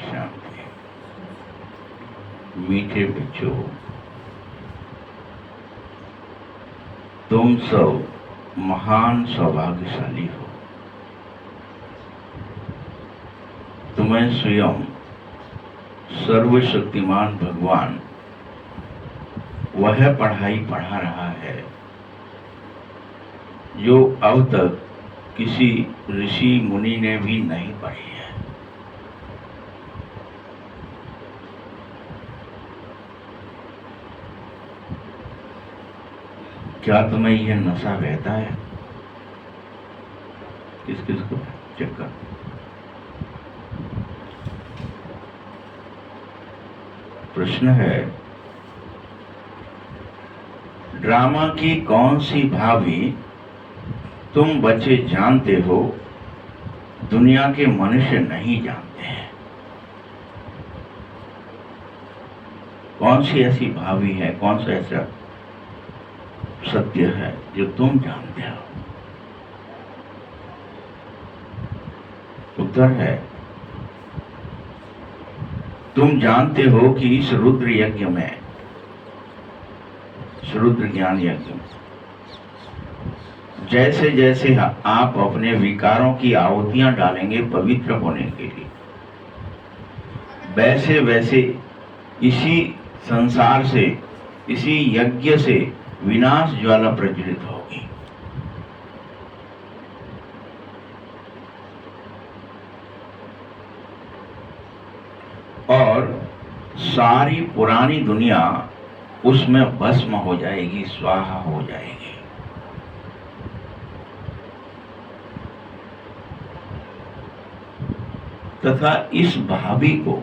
शांति। मीठे बच्चों, तुम सब महान सौभाग्यशाली हो। तुम्हें स्वयं सर्वशक्तिमान भगवान वह पढ़ाई पढ़ा रहा है जो अब तक किसी ऋषि मुनि ने भी नहीं पढ़ी है। क्या तुम्हें यह नशा रहता है? किस किस को चेक कर। प्रश्न है, ड्रामा की कौन सी भाभी तुम बच्चे जानते हो, दुनिया के मनुष्य नहीं जानते हैं? कौन सी ऐसी भावी है, कौन सा ऐसा सत्य है जो तुम जानते हो? उत्तर है, तुम जानते हो कि इस रुद्र यज्ञ में, इस रुद्र ज्ञान यज्ञ में जैसे जैसे आप अपने विकारों की आहुतियां डालेंगे पवित्र होने के लिए, वैसे वैसे इसी संसार से, इसी यज्ञ से विनाश ज्वाला प्रज्वलित होगी। और सारी पुरानी दुनिया उसमें भस्म हो जाएगी, स्वाहा हो जाएगी। तथा इस भावी को,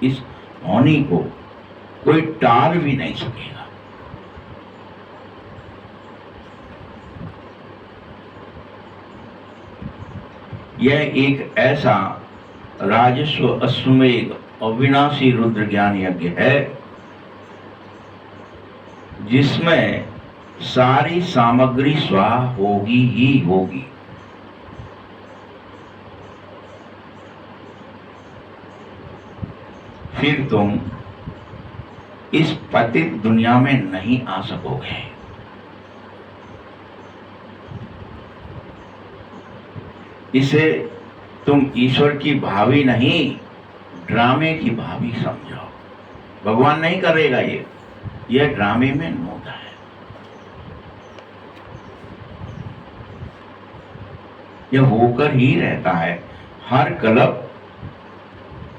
इस होनी को कोई टाल भी नहीं सकेगा। यह एक ऐसा राजस्व अश्वमेध अविनाशी रुद्र ज्ञान यज्ञ है जिसमें सारी सामग्री स्वाहा होगी ही होगी। फिर तुम इस पतित दुनिया में नहीं आ सकोगे। इसे तुम ईश्वर की भावी नहीं, ड्रामे की भावी समझो। भगवान नहीं करेगा यह ड्रामे में होता है। यह होकर ही रहता है। हर कल्प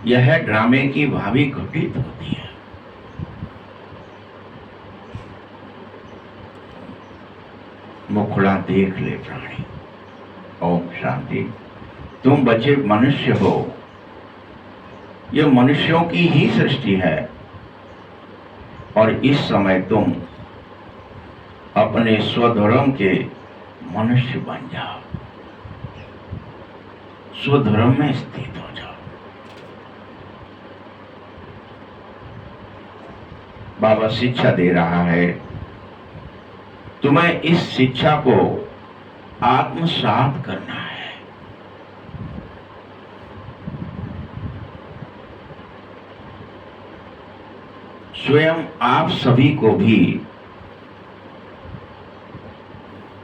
यह ड्रामे की भावी घटित होती है। मुखड़ा देख ले प्राणी। ओम शांति। तुम बच्चे मनुष्य हो, यह मनुष्यों की ही सृष्टि है और इस समय तुम अपने स्वधर्म के मनुष्य बन जाओ, स्वधर्म में स्थित हो जाओ। बाबा शिक्षा दे रहा है, तुम्हें इस शिक्षा को आत्मसात करना है। स्वयं आप सभी को भी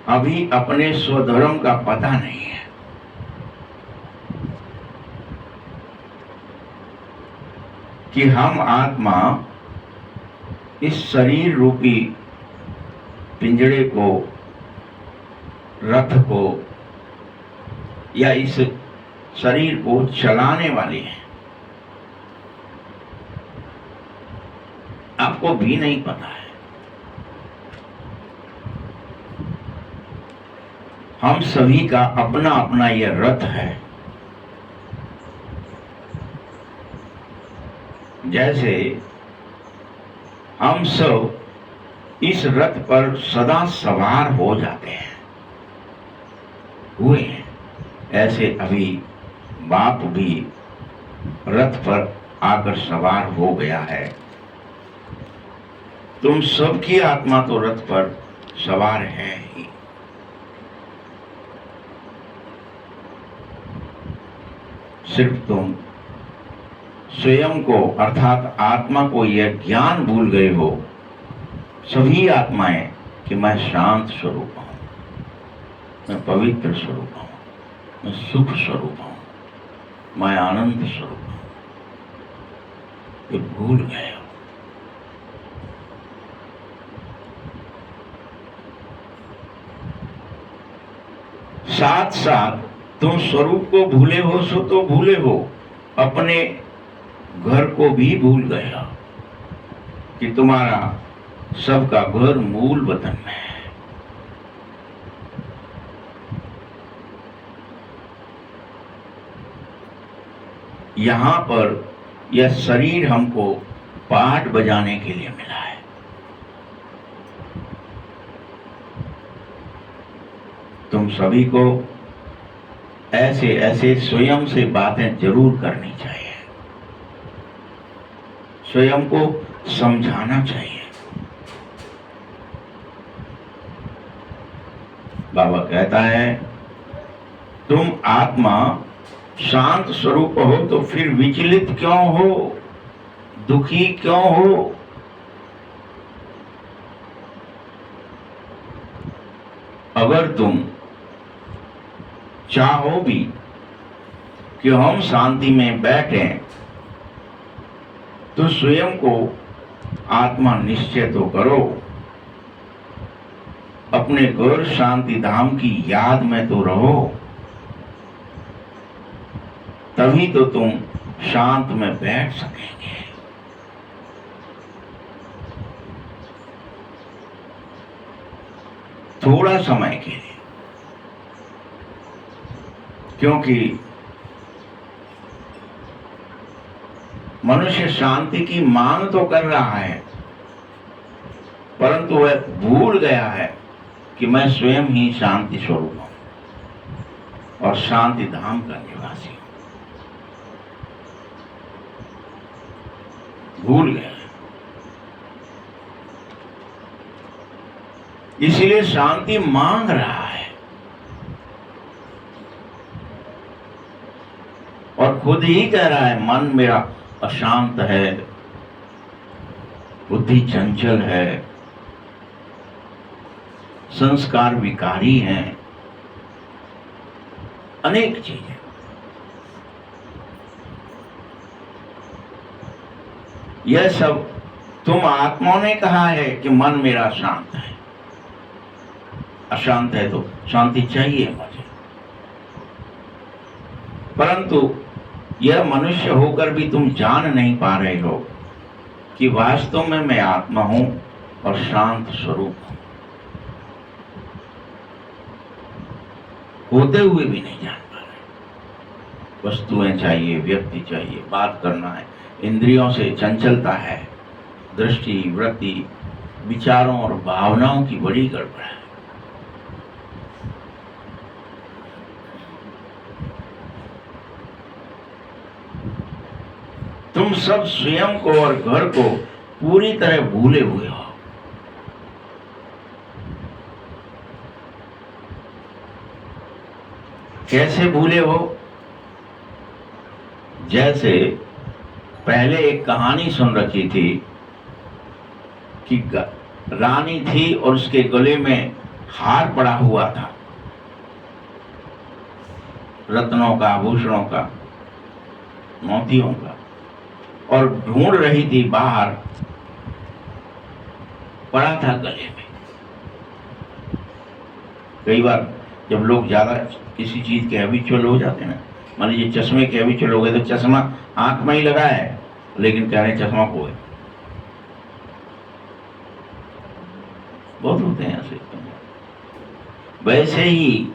अभी अपने स्वधर्म का पता नहीं है। कि हम आत्मा इस शरीर रूपी पिंजड़े को, रथ को या इस शरीर को चलाने वाले हैं। आपको भी नहीं पता है। हम सभी का अपना अपना यह रथ है। जैसे हम सब इस रथ पर सदा सवार हो जाते हैं, हुए हैं, ऐसे अभी बाप भी रथ पर आकर सवार हो गया है। तुम सबकी आत्मा तो रथ पर सवार है ही। सिर्फ तुम स्वयं को अर्थात आत्मा को यह ज्ञान भूल गए हो सभी आत्माएं कि मैं शांत स्वरूप हूं, मैं पवित्र स्वरूप हूं, मैं सुख स्वरूप हूं, मैं आनंद स्वरूप हूं, ये भूल गए हो। साथ साथ तुम स्वरूप को भूले हो सो तो भूले हो, अपने घर को भी भूल गए हो कि तुम्हारा सबका घर मूल वतन में है। यहां पर यह शरीर हमको पाठ बजाने के लिए मिला है। तुम सभी को ऐसे ऐसे स्वयं से बातें जरूर करनी चाहिए, स्वयं को समझाना चाहिए। बाबा कहता है तुम आत्मा शांत स्वरूप हो तो फिर विचलित क्यों हो, दुखी क्यों हो? अगर तुम चाहो भी कि हम शांति में बैठें तो स्वयं को आत्मा निश्चय तो करो, अपने घर शांति धाम की याद में तो रहो, तभी तो तुम शांत में बैठ सकेंगे। थोड़ा समय के लिए, क्योंकि मनुष्य शांति की मांग तो कर रहा है, परंतु वह भूल गया है कि मैं स्वयं ही शांति स्वरूप हूं और शांति धाम का निवासी हूं। भूल गया, इसलिए शांति मांग रहा है और खुद ही कह रहा है मन मेरा अशांत है, बुद्धि चंचल है, संस्कार विकारी हैं, अनेक चीजें। यह सब तुम आत्माओं ने कहा है कि मन मेरा शांत है, अशांत है तो शांति चाहिए मुझे, परंतु यह मनुष्य होकर भी तुम जान नहीं पा रहे हो कि वास्तव में मैं आत्मा हूं और शांत स्वरूप हूं, होते हुए भी नहीं जान पा रहे। वस्तुएं चाहिए, व्यक्ति चाहिए, बात करना है, इंद्रियों से चंचलता है, दृष्टि, वृत्ति, विचारों और भावनाओं की बड़ी गड़बड़ है। तुम सब स्वयं को और घर को पूरी तरह भूले हुए हो। कैसे भूले हो? जैसे पहले एक कहानी सुन रखी थी कि रानी थी और उसके गले में हार पड़ा हुआ था, रत्नों का, आभूषणों का, मोतियों का, और ढूंढ रही थी, बाहर पड़ा था गले में। कई बार जब लोग ज्यादा किसी चीज के हैबिचुअल हो जाते हैं ना, मान लीजिए चश्मे के हैबिचुअल हो गए तो चश्मा आंख में ही लगा है लेकिन कह रहे चश्मा खो है। बहुत होते हैं ऐसे। वैसे ही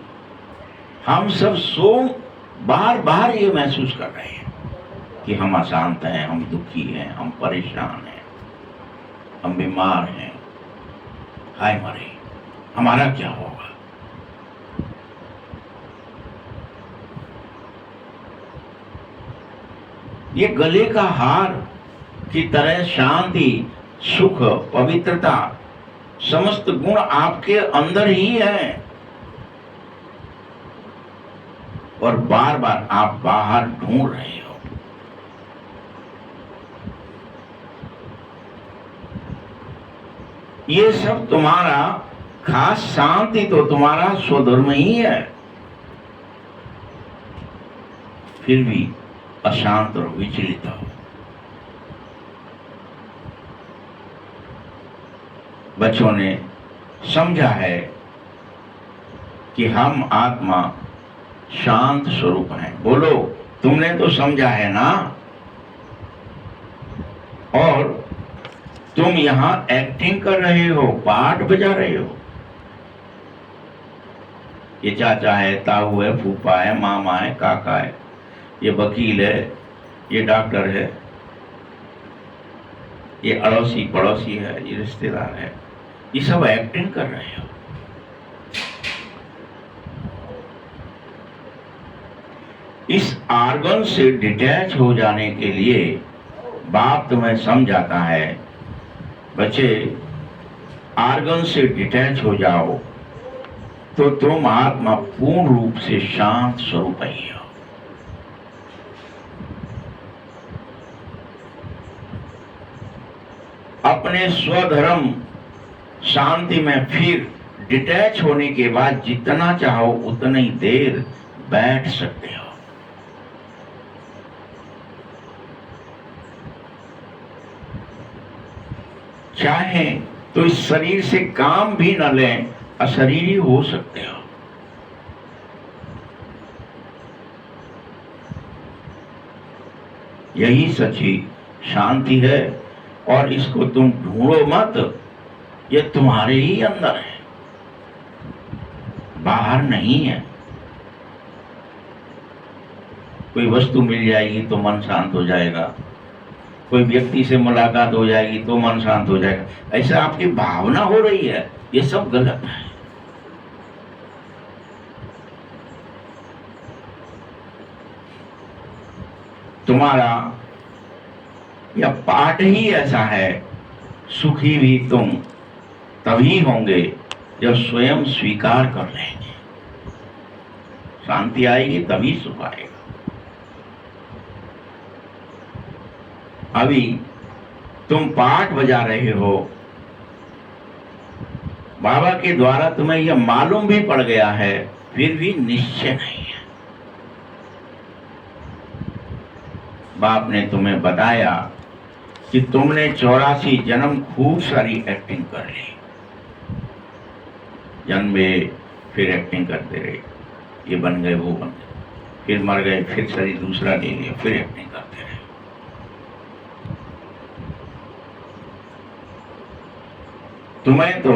हम सब बार बार ये महसूस कर रहे हैं कि हम अशांत हैं, हम दुखी हैं, हम परेशान हैं, हम बीमार हैं, हाय मरे, हमारा क्या होगा। ये गले का हार की तरह शांति, सुख, पवित्रता, समस्त गुण आपके अंदर ही है और बार बार आप बाहर ढूंढ रहे हो। ये सब तुम्हारा खास शांति तो तुम्हारा स्वधर्म ही है, फिर भी अशांत और विचलित हो। बच्चों ने समझा है कि हम आत्मा शांत स्वरूप हैं। बोलो, तुमने तो समझा है ना? और तुम यहां एक्टिंग कर रहे हो, पाठ बजा रहे हो। ये चाचा है, ताऊ है, फूफा है, मामा है, काका है, ये वकील है, ये डॉक्टर है, ये अड़ोसी पड़ोसी है, ये रिश्तेदार है, ये सब एक्टिंग कर रहे हो। इस आर्गन से डिटैच हो जाने के लिए बाप तुम्हें समझाता है, बच्चे आर्गन से डिटैच हो जाओ तो तुम आत्मा पूर्ण रूप से शांत स्वरूप ही हो। अपने स्वधर्म शांति में फिर डिटैच होने के बाद जितना चाहो उतनी देर बैठ सकते हो। चाहे तो इस शरीर से काम भी न लें, अशरीरी हो सकते हो। यही सच्ची शांति है और इसको तुम ढूंढो मत, ये तुम्हारे ही अंदर है, बाहर नहीं है। कोई वस्तु मिल जाएगी तो मन शांत हो जाएगा, कोई व्यक्ति से मुलाकात हो जाएगी तो मन शांत हो जाएगा, ऐसा आपकी भावना हो रही है, ये सब गलत है। तुम्हारा यह पाठ ही ऐसा है, सुखी भी तुम तभी होंगे जब स्वयं स्वीकार कर लेंगे। शांति आएगी तभी सुख आएगा। अभी तुम पाठ बजा रहे हो, बाबा के द्वारा तुम्हें यह मालूम भी पड़ गया है, फिर भी निश्चय नहीं है। बाप ने तुम्हें बताया कि तुमने 84 जन्म खूब सारी एक्टिंग कर ली, जन्मे फिर एक्टिंग करते रहे, ये बन गए वो बन गए, फिर मर गए, फिर शरीर दूसरा ले लिया, फिर एक्टिंग करते रहे। तुम्हें तो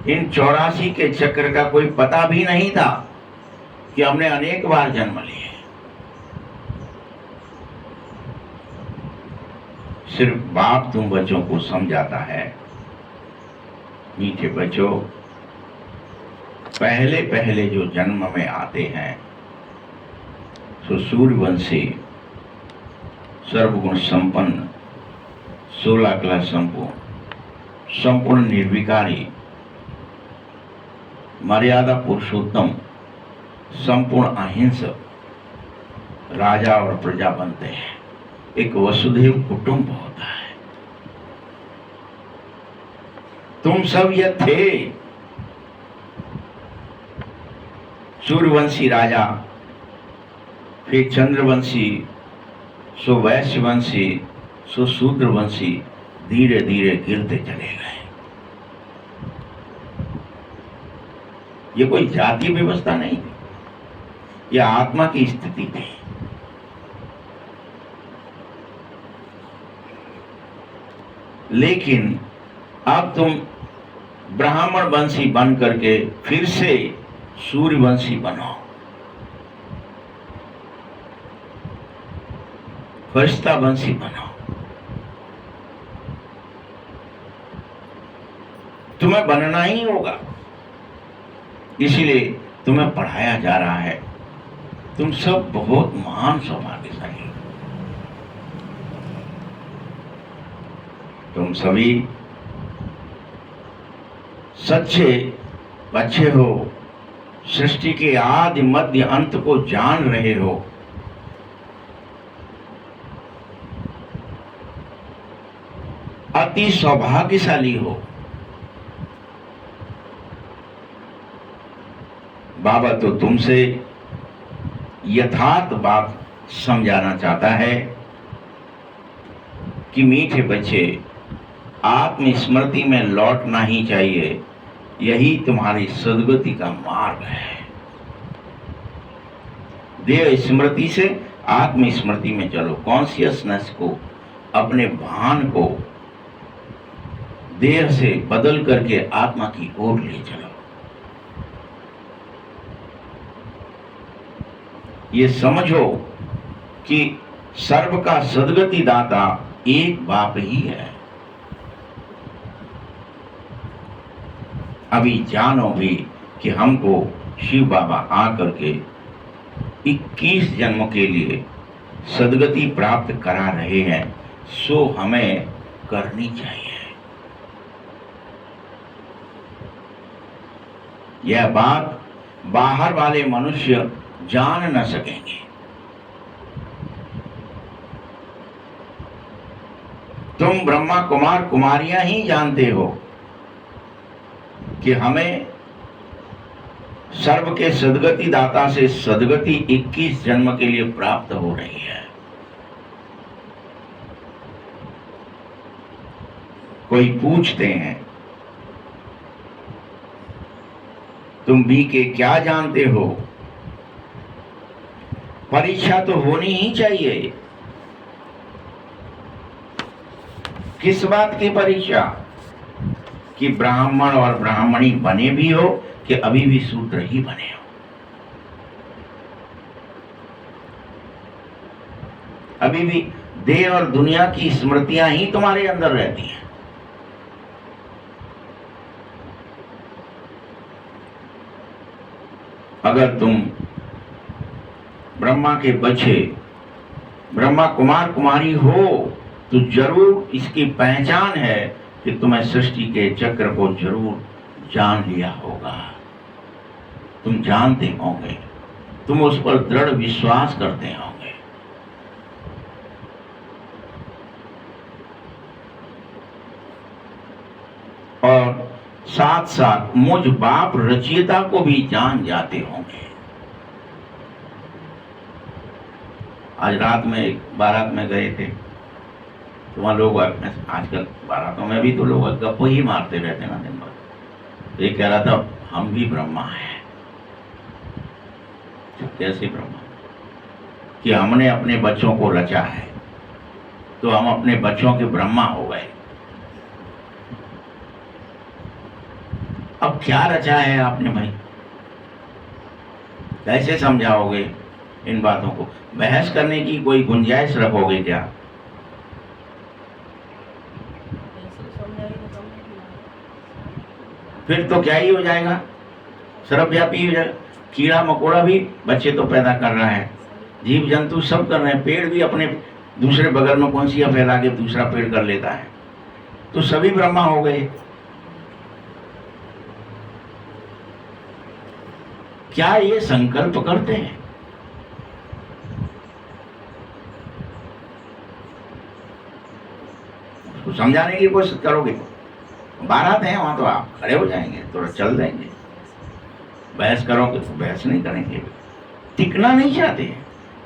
इन 84 के चक्र का कोई पता भी नहीं था कि हमने अनेक बार जन्म लिए। सिर्फ बाप तुम बच्चों को समझाता है, मीठे बच्चों, पहले पहले जो जन्म में आते हैं तो सूर्यवंशी, सर्वगुण संपन्न, 16 कला संपूर्ण, संपूर्ण निर्विकारी, मर्यादा पुरुषोत्तम, संपूर्ण अहिंसक राजा और प्रजा बनते हैं। एक वसुधैव कुटुंब होता है। तुम सब ये थे, सूर्यवंशी राजा, फिर चंद्रवंशी, सो वैश्यवंशी, सो शूद्रवंशी, धीरे धीरे गिरते चले गए। ये कोई जातीय व्यवस्था नहीं थी, यह आत्मा की स्थिति थी। लेकिन अब तुम ब्राह्मण वंशी बन करके फिर से सूर्यवंशी बनो, फरिश्ता वंशी बनो। तुम्हें बनना ही होगा, इसीलिए तुम्हें पढ़ाया जा रहा है। तुम सब बहुत महान सौभाग्यशाली हो। तुम सभी सच्चे बच्चे हो, सृष्टि के आदि मध्य अंत को जान रहे हो। अति सौभाग्यशाली हो। बाबा तो तुमसे यथार्थ बात समझाना चाहता है कि मीठे बच्चे, आत्मस्मृति में लौटना ही चाहिए। यही तुम्हारी सद्गति का मार्ग है। देह स्मृति से आत्मस्मृति में चलो। कॉन्शियसनेस को, अपने भान को देह से बदल करके आत्मा की ओर ले चलो। ये समझो कि सर्व का सद्गति दाता एक बाप ही है। अभी जानो भी कि हमको शिव बाबा आकर के 21 जन्म के लिए सद्गति प्राप्त करा रहे हैं, सो हमें करनी चाहिए। यह बात बाहर वाले मनुष्य जान न सकेंगे। तुम ब्रह्मा कुमार कुमारियां ही जानते हो कि हमें सर्व के सद्गति दाता से सद्गति 21 जन्म के लिए प्राप्त हो रही है। कोई पूछते हैं तुम बी के क्या जानते हो? परीक्षा तो होनी ही चाहिए। किस बात की परीक्षा? कि ब्राह्मण और ब्राह्मणी बने भी हो कि अभी भी शूद्र ही बने हो। अभी भी देह और दुनिया की स्मृतियां ही तुम्हारे अंदर रहती हैं। अगर तुम ब्रह्मा के बच्चे, ब्रह्मा कुमार कुमारी हो, तो जरूर इसकी पहचान है कि तुम्हें सृष्टि के चक्र को जरूर जान लिया होगा। तुम जानते होंगे, तुम उस पर दृढ़ विश्वास करते होंगे। और साथ साथ मुझ बाप रचयिता को भी जान जाते होंगे। आज रात में एक बारात में गए थे, तो वहाँ लोग, आजकल बारातों में भी तो लोग गप्पो ही मारते रहते ना दिन भर। तो ये कह रहा था हम भी ब्रह्मा हैं। कैसे ब्रह्मा? कि हमने अपने बच्चों को रचा है, तो हम अपने बच्चों के ब्रह्मा हो गए। अब क्या रचा है आपने भाई? कैसे समझाओगे इन बातों को? बहस करने की कोई गुंजाइश रखोगे क्या? फिर तो क्या ही हो जाएगा, सर्वव्यापी हो जाएगा। कीड़ा मकोड़ा भी बच्चे तो पैदा कर रहा है, जीव जंतु सब कर रहे हैं, पेड़ भी अपने दूसरे बगल में कौंसियां फैला के दूसरा पेड़ कर लेता है, तो सभी ब्रह्मा हो गए। क्या ये संकल्प करते हैं? उसको समझाने की कोशिश करोगे, बारात है वहां तो आप खड़े हो जाएंगे, थोड़ा चल जाएंगे। बहस करोगे तो बहस नहीं करेंगे, टिकना नहीं चाहते।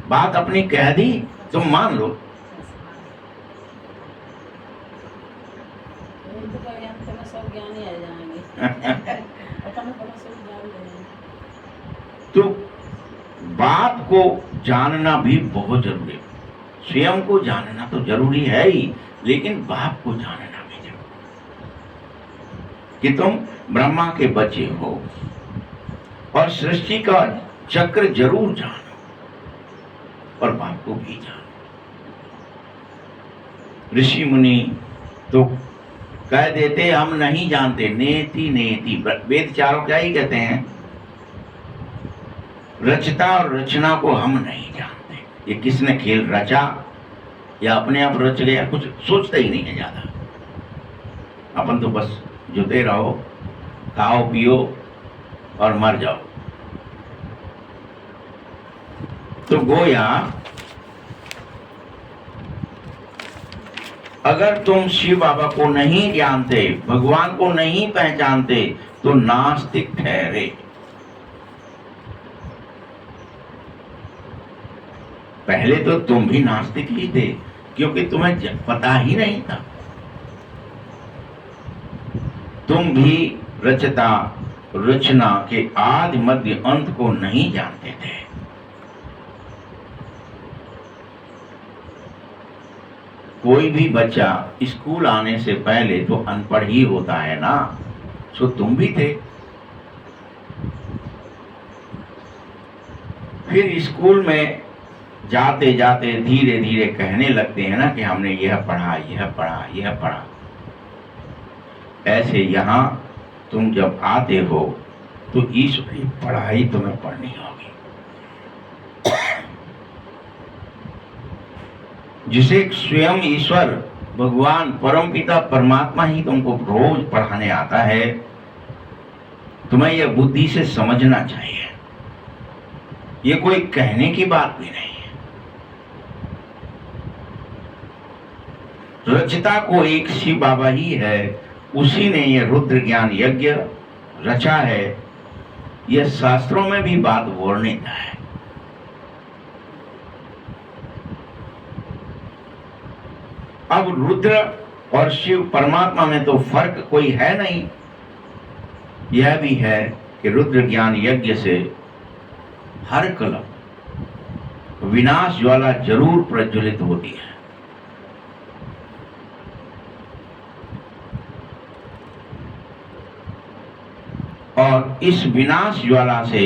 बात अपनी कह दी तुम मान लो। तो बाप को जानना भी बहुत जरूरी है। स्वयं को जानना तो जरूरी है ही, लेकिन बाप को जानना भी जरूरी कि तुम ब्रह्मा के बच्चे हो और सृष्टि का चक्र जरूर जानो और बाप को भी जानो। ऋषि मुनि तो कह देते हम नहीं जानते, नेति नेति। वेद चारों क्या ही कहते हैं, रचता और रचना को हम नहीं जानते। ये किसने खेल रचा या अपने आप रच गया, कुछ सोचता ही नहीं है ज्यादा। अपन तो बस जुटे रहो, खाओ पियो और मर जाओ। तो गोया अगर तुम शिव बाबा को नहीं जानते, भगवान को नहीं पहचानते, तो नास्तिक ठहरे। पहले तो तुम भी नास्तिक ही थे, क्योंकि तुम्हें पता ही नहीं था। तुम भी रचता रचना के आदि मध्य अंत को नहीं जानते थे। कोई भी बच्चा स्कूल आने से पहले तो अनपढ़ ही होता है ना, सो तुम भी थे। फिर स्कूल में जाते जाते धीरे धीरे कहने लगते हैं ना कि हमने यह पढ़ा, यह पढ़ा, यह पढ़ा। ऐसे यहाँ तुम जब आते हो तो ईश्वरी पढ़ाई तुम्हें पढ़नी होगी, जिसे स्वयं ईश्वर भगवान परमपिता परमात्मा ही तुमको रोज पढ़ाने आता है। तुम्हें यह बुद्धि से समझना चाहिए, ये कोई कहने की बात भी नहीं है। रचता को एक शिव बाबा ही है, उसी ने यह रुद्र ज्ञान यज्ञ रचा है। यह शास्त्रों में भी बात वर्णित है। अब रुद्र और शिव परमात्मा में तो फर्क कोई है नहीं। यह भी है कि रुद्र ज्ञान यज्ञ से हर कलप विनाश ज्वाला जरूर प्रज्वलित होती है। और इस विनाश ज्वाला से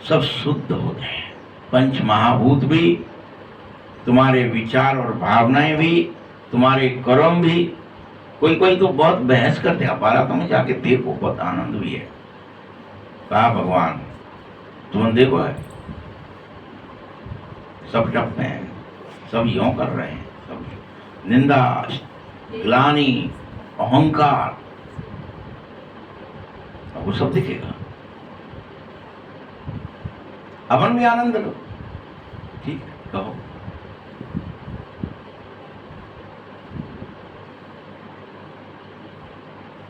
सब शुद्ध होते हैं। पंच महाभूत भी, तुम्हारे विचार और भावनाएं भी, तुम्हारे कर्म भी। कोई कोई तो बहुत बहस करते हैं, हमारा तुम जाके देखो, बहुत आनंद भी है। कहा भगवान तुम देखो है, सब टपते हैं, सब यूं कर रहे हैं, सब निंदा, ग्लानि, अहंकार, वो सब दिखेगा। अपन भी आनंद लो, ठीक है, कहो।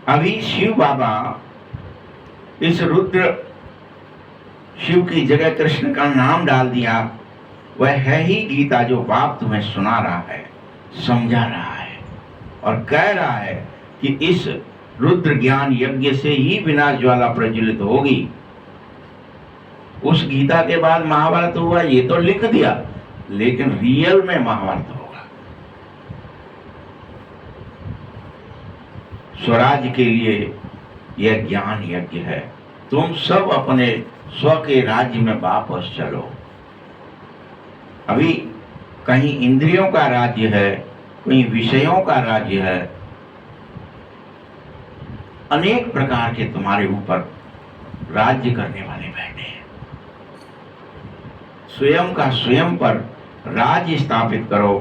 अभी शिव बाबा इस रुद्र, शिव की जगह कृष्ण का नाम डाल दिया। वह है ही गीता जो बाप तुम्हें सुना रहा है, समझा रहा है और कह रहा है कि इस रुद्र ज्ञान यज्ञ से ही विनाश ज्वाला प्रज्वलित होगी। उस गीता के बाद महाभारत हुआ, ये तो लिख दिया, लेकिन रियल में महाभारत होगा। स्वराज के लिए यह ज्ञान यज्ञ है। तुम सब अपने स्व के राज्य में वापस चलो। अभी कहीं इंद्रियों का राज्य है, कहीं विषयों का राज्य है, अनेक प्रकार के तुम्हारे ऊपर राज्य करने वाले बैठे हैं। स्वयं का स्वयं पर राज्य स्थापित करो।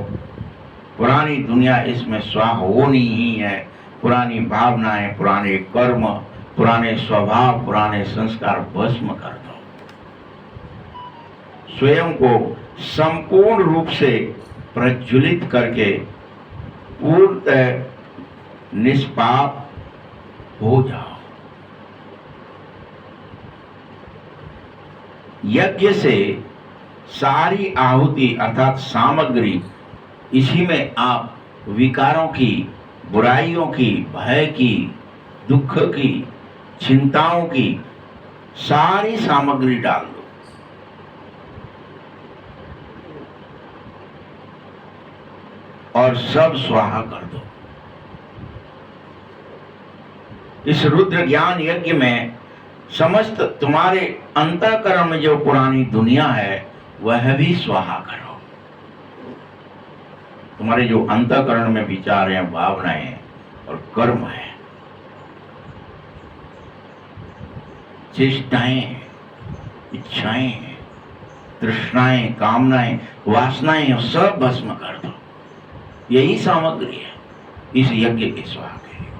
पुरानी दुनिया इसमें स्वाहोनी ही है। पुरानी भावनाएं, पुराने कर्म, पुराने स्वभाव, पुराने संस्कार भस्म कर दो। स्वयं को संपूर्ण रूप से प्रज्वलित करके पूर्णतः निष्पाप हो जाओ। यज्ञ से सारी आहुति अर्थात सामग्री, इसी में आप विकारों की, बुराइयों की, भय की, दुख की, चिंताओं की सारी सामग्री डाल दो। और सब स्वाहा कर दो। इस रुद्र ज्ञान यज्ञ में समस्त तुम्हारे अंतःकरण में जो पुरानी दुनिया है वह भी स्वाहा करो। तुम्हारे जो अंतःकरण में विचार हैं, भावनाएं हैं और कर्म है, चेष्टाएं, इच्छाएं, तृष्णाएं, कामनाएं, वासनाएं सब भस्म कर दो। यही सामग्री है इस यज्ञ के स्वाहा के लिए।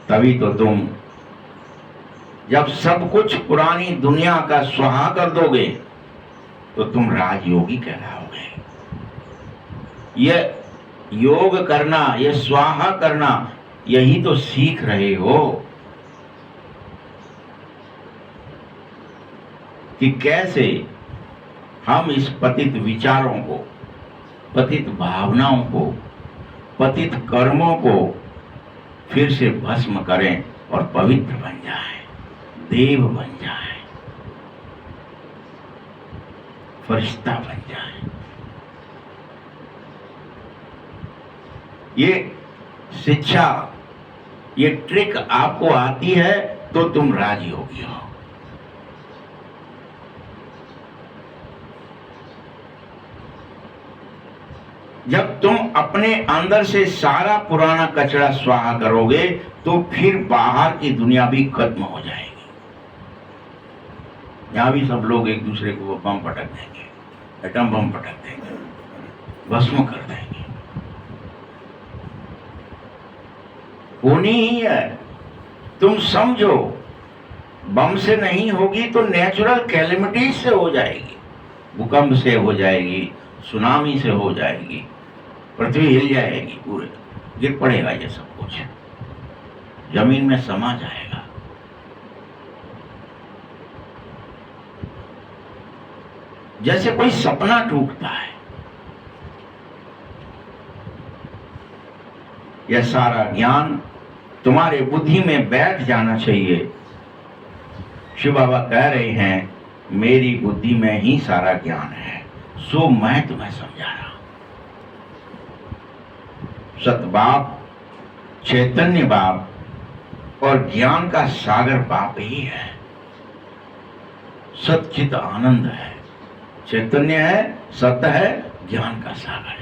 तभी तो तुम जब सब कुछ पुरानी दुनिया का स्वाहा कर दोगे तो तुम राजयोगी कहलाओगे। यह योग करना, यह स्वाहा करना, यही तो सीख रहे हो। कि कैसे हम इस पतित विचारों को, पतित भावनाओं को, पतित कर्मों को फिर से भस्म करें और पवित्र बन जाए, देव बन जाए, फरिश्ता बन जाए। ये शिक्षा, ये ट्रिक आपको आती है तो तुम राजयोगी हो। जब तुम अपने अंदर से सारा पुराना कचरा स्वाहा करोगे तो फिर बाहर की दुनिया भी खत्म हो जाएगी। यहां भी सब लोग एक दूसरे को बम पटक देंगे, एटम बम पटक देंगे, भस्म कर देंगे। होनी ही है। तुम समझो, बम से नहीं होगी तो नेचुरल कैलेमिटीज से हो जाएगी, भूकंप से हो जाएगी, सुनामी से हो जाएगी, पृथ्वी हिल जाएगी, पूरे गिर पड़ेगा, ये सब कुछ जमीन में समा जाएगा। जैसे कोई सपना टूटता है, यह सारा ज्ञान तुम्हारे बुद्धि में बैठ जाना चाहिए। शिव बाबा कह रहे हैं, मेरी बुद्धि में ही सारा ज्ञान है, सो मैं तुम्हें समझा रहा हूं। सत बाप, चैतन्य बाप और ज्ञान का सागर बाप ही है। सच्चित आनंद है, चैतन्य है, सत्य है, ज्ञान का सागर है।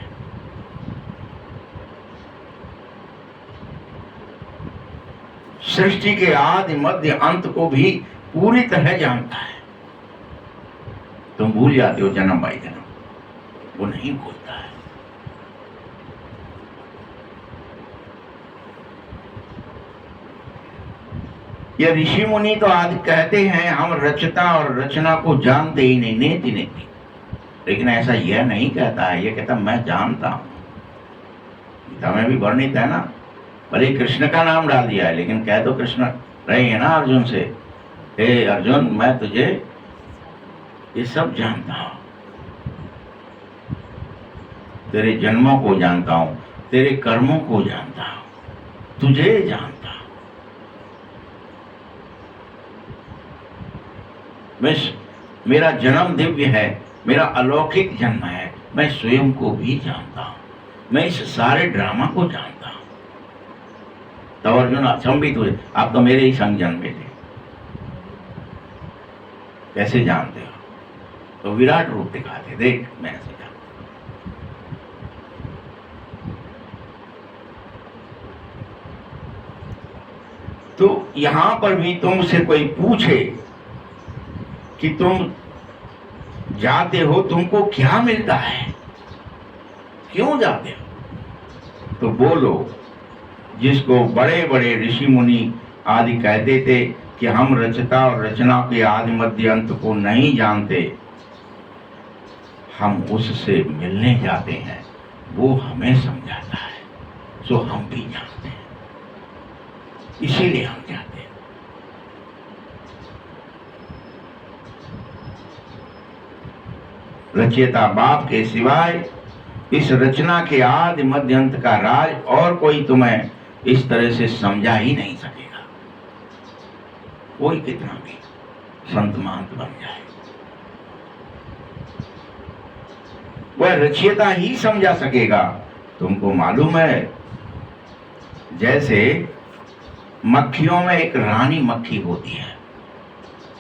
सृष्टि के आदि मध्य अंत को भी पूरी तरह जानता है। तुम भूल जाते हो जन्म बाई जन्म, वो नहीं भूलता है। ये ऋषि मुनि तो आदि कहते हैं हम रचता और रचना को जानते ही नहीं, नेति नेति। लेकिन ऐसा यह नहीं कहता है, यह कहता मैं जानता हूं। गीता में भी वर्णित है ना, भले कृष्ण का नाम डाल दिया है लेकिन कह तो कृष्ण रहे हैं ना अर्जुन से, हे अर्जुन मैं तुझे ये सब जानता हूं, तेरे जन्मों को जानता हूं, तेरे कर्मों को जानता हूं, तुझे जानता हूं। मेरा जन्म दिव्य है, मेरा अलौकिक जन्म है, मैं स्वयं को भी जानता हूं, मैं इस सारे ड्रामा को जानता हूं। तब अर्जुन अचंभित हुए, आप तो मेरे ही संग जन्मे थे, कैसे जानते हो? तो विराट रूप दिखाते, देख मैं ऐसे जानता। तो यहां पर भी तुमसे कोई पूछे कि तुम जाते हो, तुमको क्या मिलता है, क्यों जाते हो, तो बोलो जिसको बड़े बड़े ऋषि मुनि आदि कहते थे कि हम रचता और रचना के आदि मध्य अंत को नहीं जानते, हम उससे मिलने जाते हैं, वो हमें समझाता है, सो हम भी जानते हैं, इसीलिए हम जाते हैं। रचयिता बाप के सिवाय इस रचना के आदि मध्य अंत का राज और कोई तुम्हें इस तरह से समझा ही नहीं सकेगा। कोई कितना भी संत महंत बन जाए, वह रचयिता ही समझा सकेगा। तुमको मालूम है, जैसे मक्खियों में एक रानी मक्खी होती है।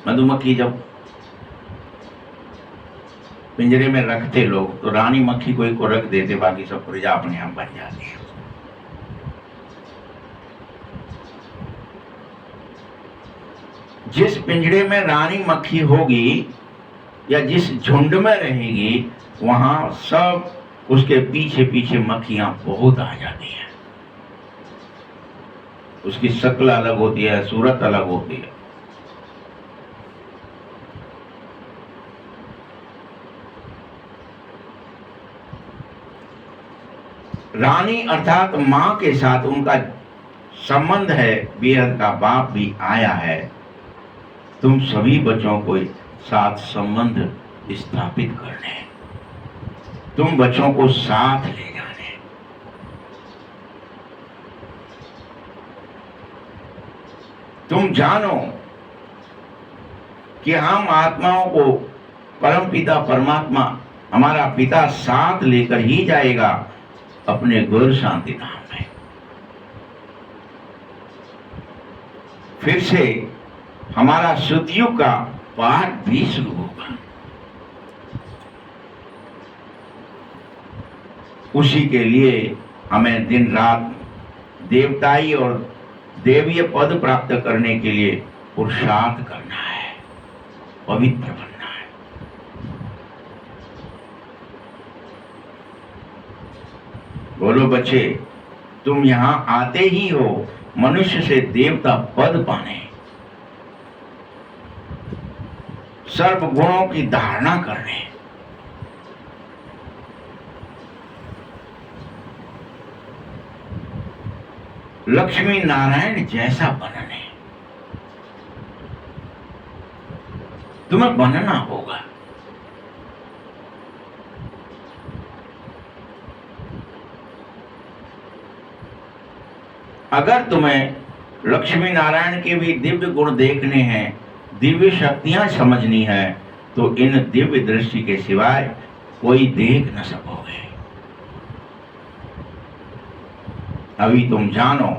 मधुमक्खी जब पिंजरे में रखते लोग तो रानी मक्खी कोई को रख देते, बाकी सब प्रजा अपने आप बन जाती है। जिस पिंजरे में रानी मक्खी होगी या जिस झुंड में रहेगी, वहां सब उसके पीछे पीछे मक्खियां बहुत आ जाती हैं। उसकी शक्ल अलग होती है, सूरत अलग होती है। रानी अर्थात मां के साथ उनका संबंध है, बेहद का बाप भी आया है। तुम सभी बच्चों को साथ संबंध स्थापित करने, तुम बच्चों को साथ ले जाने। तुम जानो कि हम आत्माओं को परमपिता परमात्मा हमारा पिता साथ लेकर ही जाएगा अपने गुरु शांति धाम में। फिर से हमारा सतयुग का पाठ भी शुरू होगा। उसी के लिए हमें दिन रात देवताई और देवीय पद प्राप्त करने के लिए पुरुषार्थ करना है, पवित्र बनना है। बोलो बच्चे, तुम यहां आते ही हो मनुष्य से देवता पद पाने, सर्व गुणों की धारणा करने। लक्ष्मी नारायण जैसा बनने तुम्हें बनना होगा। अगर तुम्हें लक्ष्मी नारायण के भी दिव्य गुण देखने हैं, दिव्य शक्तियां समझनी है, तो इन दिव्य दृष्टि के सिवाय कोई देख न सकोगे। अभी तुम जानो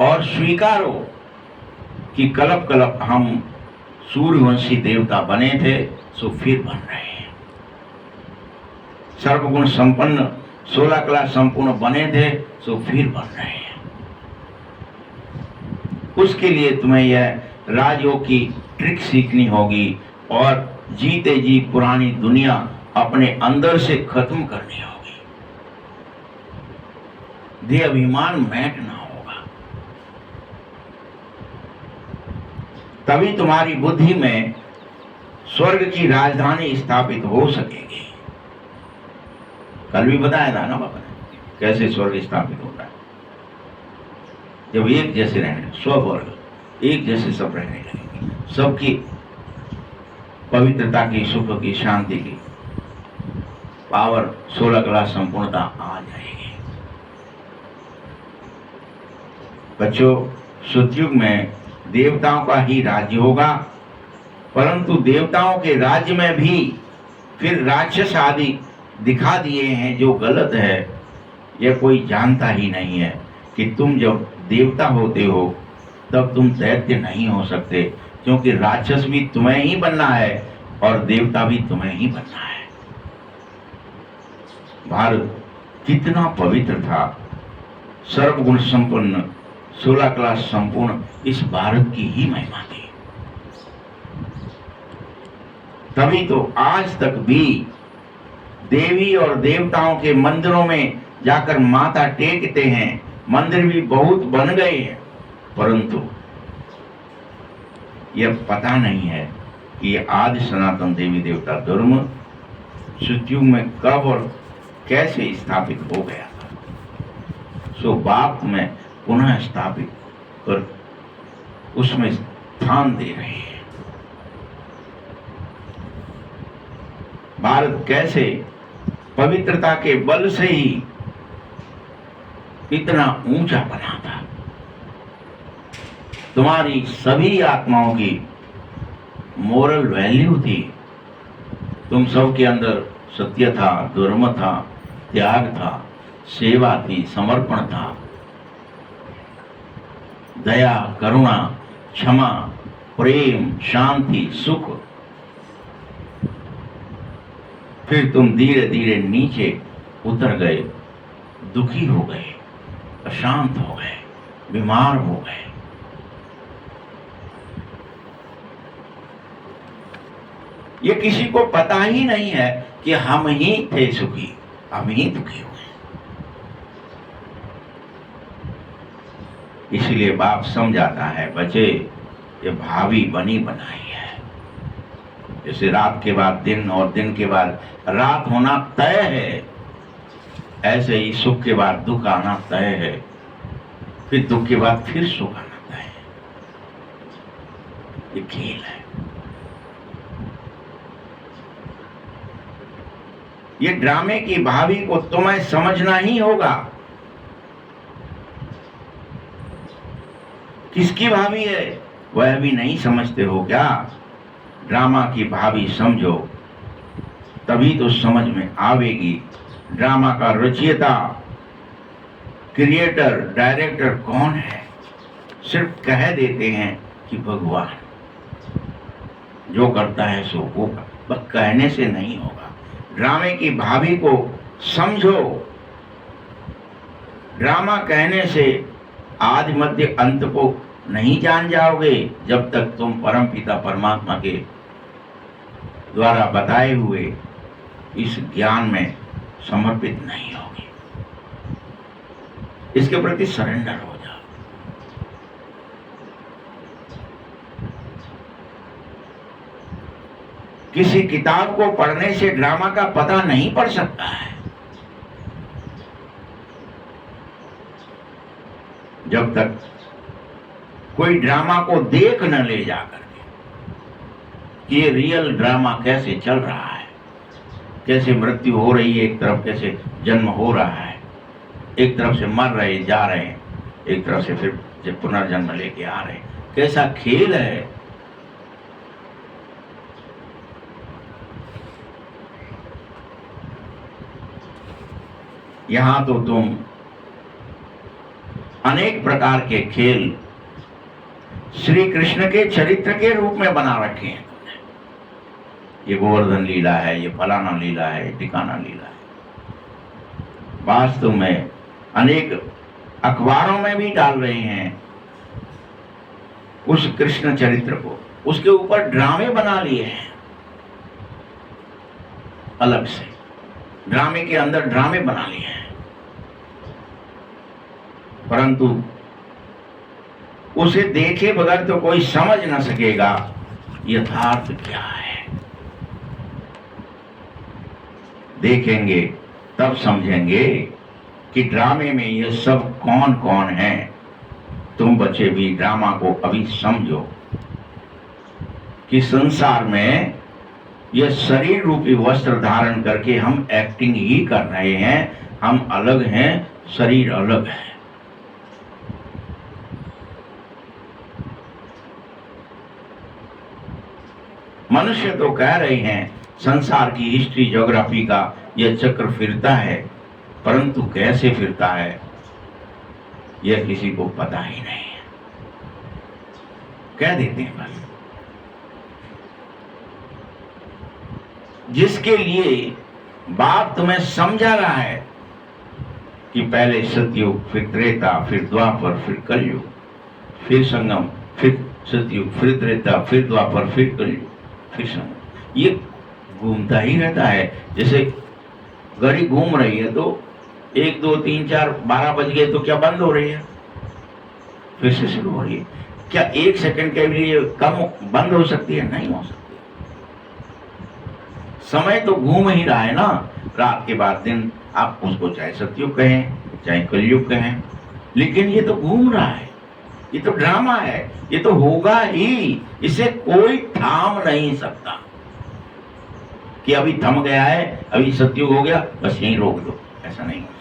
और स्वीकारो कि कलप कलप हम सूर्यवंशी देवता बने थे, सो फिर बन रहे हैं। सर्वगुण संपन्न 16 कला संपूर्ण बने थे, सो फिर बन रहे हैं। उसके लिए तुम्हें यह राजयोग की ट्रिक सीखनी होगी और जीते जी पुरानी दुनिया अपने अंदर से खत्म करनी होगी। देह अभिमान मिटना होगा, तभी तुम्हारी बुद्धि में स्वर्ग की राजधानी स्थापित हो सकेगी। कल भी बताया था ना बाबा ने कैसे स्वर्ग स्थापित होता है। जब एक जैसे रहने, स्ववर्ग एक जैसे सब रहने लगेंगे, सबकी पवित्रता की, सुख की, शांति की पावर 16 कला संपूर्णता आ जाएगी। बच्चों, सतयुग में देवताओं का ही राज्य होगा, परंतु देवताओं के राज्य में भी फिर राक्षस आदि दिखा दिए हैं जो गलत है। यह कोई जानता ही नहीं है कि तुम जब देवता होते हो तब तुम दैत्य नहीं हो सकते, क्योंकि राक्षस भी तुम्हें ही बनना है और देवता भी तुम्हें ही बनना है। भारत कितना पवित्र था, सर्वगुण संपन्न 16 कला संपूर्ण, इस भारत की ही महिमा थी। तभी तो आज तक भी देवी और देवताओं के मंदिरों में जाकर माथा टेकते हैं। मंदिर भी बहुत बन गए हैं, परंतु यह पता नहीं है कि यह आदि सनातन देवी देवता धर्म सतयुग में कब और कैसे स्थापित हो गया था। सो बाप में पुनः स्थापित कर उसमें स्थान दे रहे हैं। भारत कैसे पवित्रता के बल से ही इतना ऊंचा बना था। तुम्हारी सभी आत्माओं की मोरल वैल्यू थी। तुम सब के अंदर सत्य था, धर्म था, त्याग था, सेवा थी, समर्पण था, दया, करुणा, क्षमा, प्रेम, शांति, सुख। फिर तुम धीरे धीरे नीचे उतर गए, दुखी हो गए, अशांत हो गए, बीमार हो गए। ये किसी को पता ही नहीं है कि हम ही थे सुखी, हम ही दुखी हुए। इसलिए बाप समझाता है, बच्चे ये भावी बनी बनाई है। जैसे रात के बाद दिन और दिन के बाद रात होना तय है, ऐसे ही सुख के बाद दुख आना तय है, फिर दुख के बाद फिर सुख आना तय है। ये खेल है। ये ड्रामे की भावी को तुम्हें समझना ही होगा। किसकी भावी है वह भी नहीं समझते हो क्या? ड्रामा की भावी समझो, तभी तो समझ में आवेगी। ड्रामा का रचयिता, क्रिएटर, डायरेक्टर कौन है? सिर्फ कह देते हैं कि भगवान। जो करता है सो होगा, बस कहने से नहीं होगा। ड्रामे की भावी को समझो। ड्रामा कहने से आदि मध्य अंत को नहीं जान जाओगे जब तक तुम परमपिता परमात्मा के द्वारा बताए हुए इस ज्ञान में समर्पित नहीं होगे। इसके प्रति सरेंडर हो जाओ। किसी किताब को पढ़ने से ड्रामा का पता नहीं पड़ सकता है। जब तक कोई ड्रामा को देख न ले जाकर कि ये रियल ड्रामा कैसे चल रहा है, कैसे मृत्यु हो रही है, एक तरफ कैसे जन्म हो रहा है, एक तरफ से मर रहे जा रहे हैं, एक तरफ से फिर पुनर्जन्म लेके आ रहे हैं, कैसा खेल है। यहां तो तुम अनेक प्रकार के खेल श्री कृष्ण के चरित्र के रूप में बना रखे हैं। ये गोवर्धन लीला है, ये फलाना लीला है, टिकाना लीला है। वास्तव में अनेक अखबारों में भी डाल रहे हैं उस कृष्ण चरित्र को, उसके ऊपर ड्रामे बना लिए हैं। अलग से ड्रामे के अंदर ड्रामे बना लिए हैं, परंतु उसे देखे बगैर तो कोई समझ ना सकेगा यथार्थ क्या है। देखेंगे तब समझेंगे कि ड्रामे में ये सब कौन कौन है। तुम बच्चे भी ड्रामा को अभी समझो कि संसार में यह शरीर रूपी वस्त्र धारण करके हम एक्टिंग ही कर रहे हैं। हम अलग हैं, शरीर अलग है। मनुष्य तो कह रहे हैं संसार की हिस्ट्री ज्योग्राफी का यह चक्र फिरता है, परंतु कैसे फिरता है यह किसी को पता ही नहीं है। कह देते हैं बस। जिसके लिए बाप तुम्हें समझा रहा है कि पहले सतयुग, फिर त्रेता, फिर द्वापर, फिर कलयुग, फिर संगम, फिर सतयुग, फिर त्रेता, फिर द्वापर, फिर कलयुग, फिर संगम। ये घूमता ही रहता है। जैसे गाड़ी घूम रही है तो 1 2 3 4 12 बज गए तो क्या बंद हो रही है, फिर से शुरू हो रही है। क्या 1 सेकंड के लिए कम बंद हो सकती है? नहीं हो सकती। समय तो घूम ही रहा है ना, रात के बाद दिन। आप उसको चाहे सतयुग कहें चाहे कलयुग कहें, लेकिन ये तो घूम रहा है। ये तो ड्रामा है, ये तो होगा ही। इसे कोई थाम नहीं सकता कि अभी थम गया है, अभी सतयुग हो गया, बस यहीं रोक दो। ऐसा नहीं हो सकता।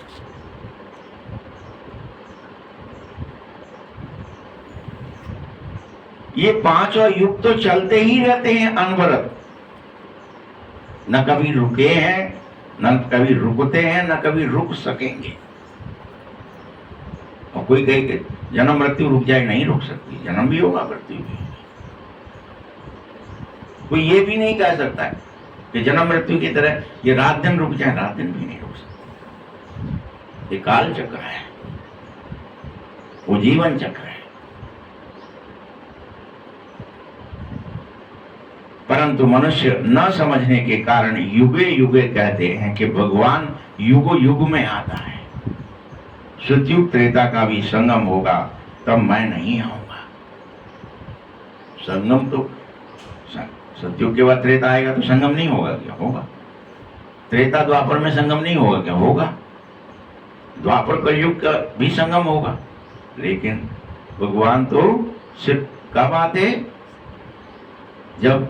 ये पांचों युग तो चलते ही रहते हैं अनवरत। न कभी रुके हैं, न कभी रुकते हैं, न कभी रुक सकेंगे। और कोई कहे कि जन्म मृत्यु रुक जाए, नहीं रुक सकती। जन्म भी होगा, मृत्यु भी होगी। कोई ये भी नहीं कह सकता है कि जन्म मृत्यु की तरह ये रात दिन रुक जाए। रात दिन भी नहीं रुक सकती। ये काल चक्र है, वो जीवन चक्र है। परंतु मनुष्य न समझने के कारण युगे युगे कहते हैं कि भगवान युगो युग में आता है। सतयुग त्रेता का भी संगम होगा, तब मैं नहीं आऊंगा। संगम तो सतयुग के बाद त्रेता आएगा तो संगम नहीं होगा क्या? होगा। त्रेता द्वापर में संगम नहीं होगा क्या? होगा। द्वापर कलयुग का भी संगम होगा। लेकिन भगवान तो सिर्फ कब आते? जब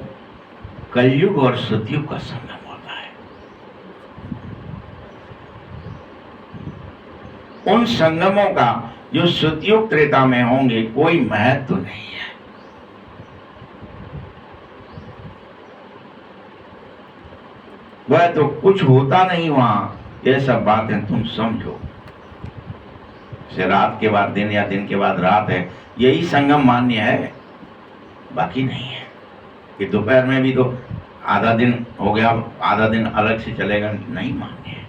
कलयुग और सतयुग का संगम होता है। उन संगमों का जो सतयुग त्रेता में होंगे कोई महत्व नहीं है। वह तो कुछ होता नहीं वहां, ये सब बातें तुम समझो। से रात के बाद दिन या दिन के बाद रात है, यही संगम मान्य है, बाकी नहीं है। कि दोपहर में भी तो आधा दिन हो गया, आधा दिन अलग से चलेगा, नहीं मान्य है।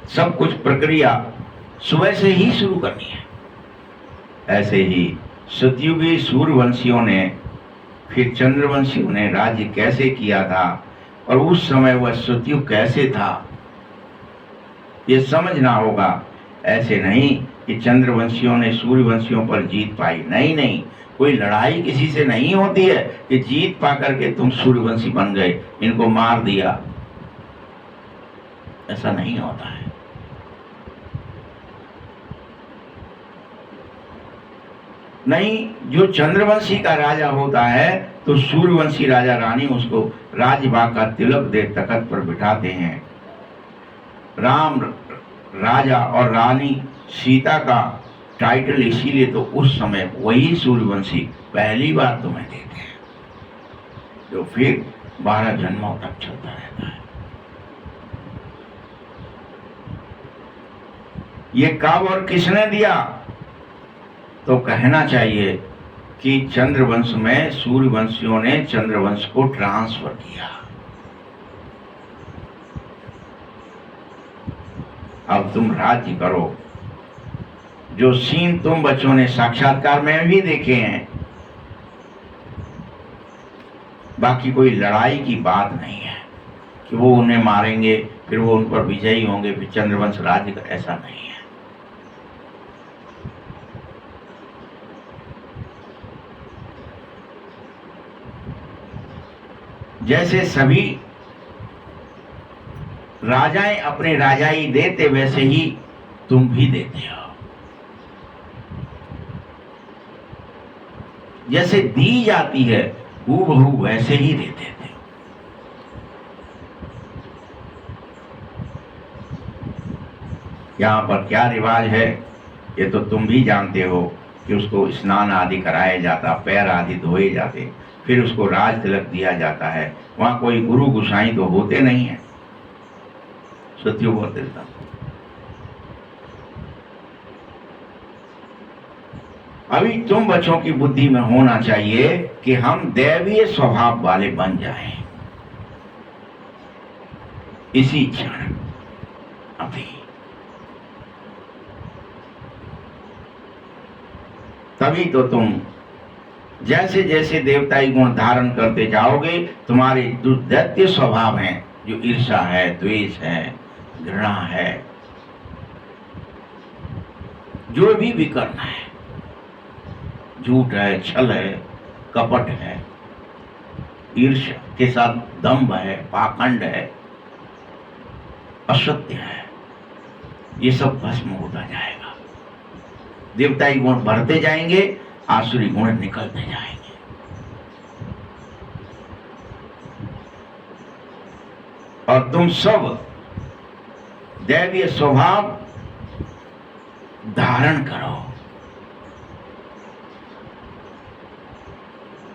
सब कुछ प्रक्रिया सुबह से ही शुरू करनी है। ऐसे ही सतयुगी सूर्यवंशियों ने, फिर चंद्रवंशियों ने राज्य कैसे किया था और उस समय वह सतयुग कैसे था, ये समझना होगा। ऐसे नहीं कि चंद्रवंशियों ने सूर्यवंशियों पर जीत पाई, नहीं नहीं, कोई लड़ाई किसी से नहीं होती है कि जीत पा करके तुम सूर्यवंशी बन गए, इनको मार दिया, ऐसा नहीं होता है। नहीं, जो चंद्रवंशी का राजा होता है तो सूर्यवंशी राजा रानी उसको राजबाग का तिलक दे तख्त पर बिठाते हैं। राम राजा और रानी सीता का टाइटल इसीलिए तो उस समय वही सूर्यवंशी पहली बार तुम्हें देते हैं, जो फिर 12 जन्मों तक चलता रहता है। ये कब और किसने दिया? तो कहना चाहिए कि चंद्रवंश में सूर्यवंशियों ने चंद्रवंश को ट्रांसफर किया। अब तुम राज्य करो। जो सीन तुम बच्चों ने साक्षात्कार में भी देखे हैं, बाकी कोई लड़ाई की बात नहीं है कि वो उन्हें मारेंगे फिर वो उन पर विजयी होंगे फिर चंद्रवंश राज्य का, ऐसा नहीं है। जैसे सभी राजाएं अपने राजाई देते वैसे ही तुम भी देते हो। जैसे दी जाती है हूबहू वैसे ही दे देते हो। यहाँ पर क्या रिवाज है ये तो तुम भी जानते हो कि उसको स्नान आदि कराया जाता, पैर आदि धोए जाते, फिर उसको राज तिलक दिया जाता है। वहां कोई गुरु गुसाई तो होते नहीं है, सतयुग होते था। अभी तुम बच्चों की बुद्धि में होना चाहिए कि हम दैवीय स्वभाव वाले बन जाएं इसी क्षण। अभी तभी तो तुम जैसे जैसे देवताई गुण धारण करते जाओगे, तुम्हारे जो दैत्य स्वभाव हैं, जो ईर्ष्या है, द्वेष है, घृणा है, जो भी विकर्ण है, झूठ है, छल है, कपट है, ईर्ष्या के साथ दंभ है, पाखंड है, असत्य है, ये सब भस्म होता जाएगा। देवताई गुण बढ़ते जाएंगे, आसुरी गुण निकलते जाएंगे। और तुम सब दैवीय स्वभाव धारण करो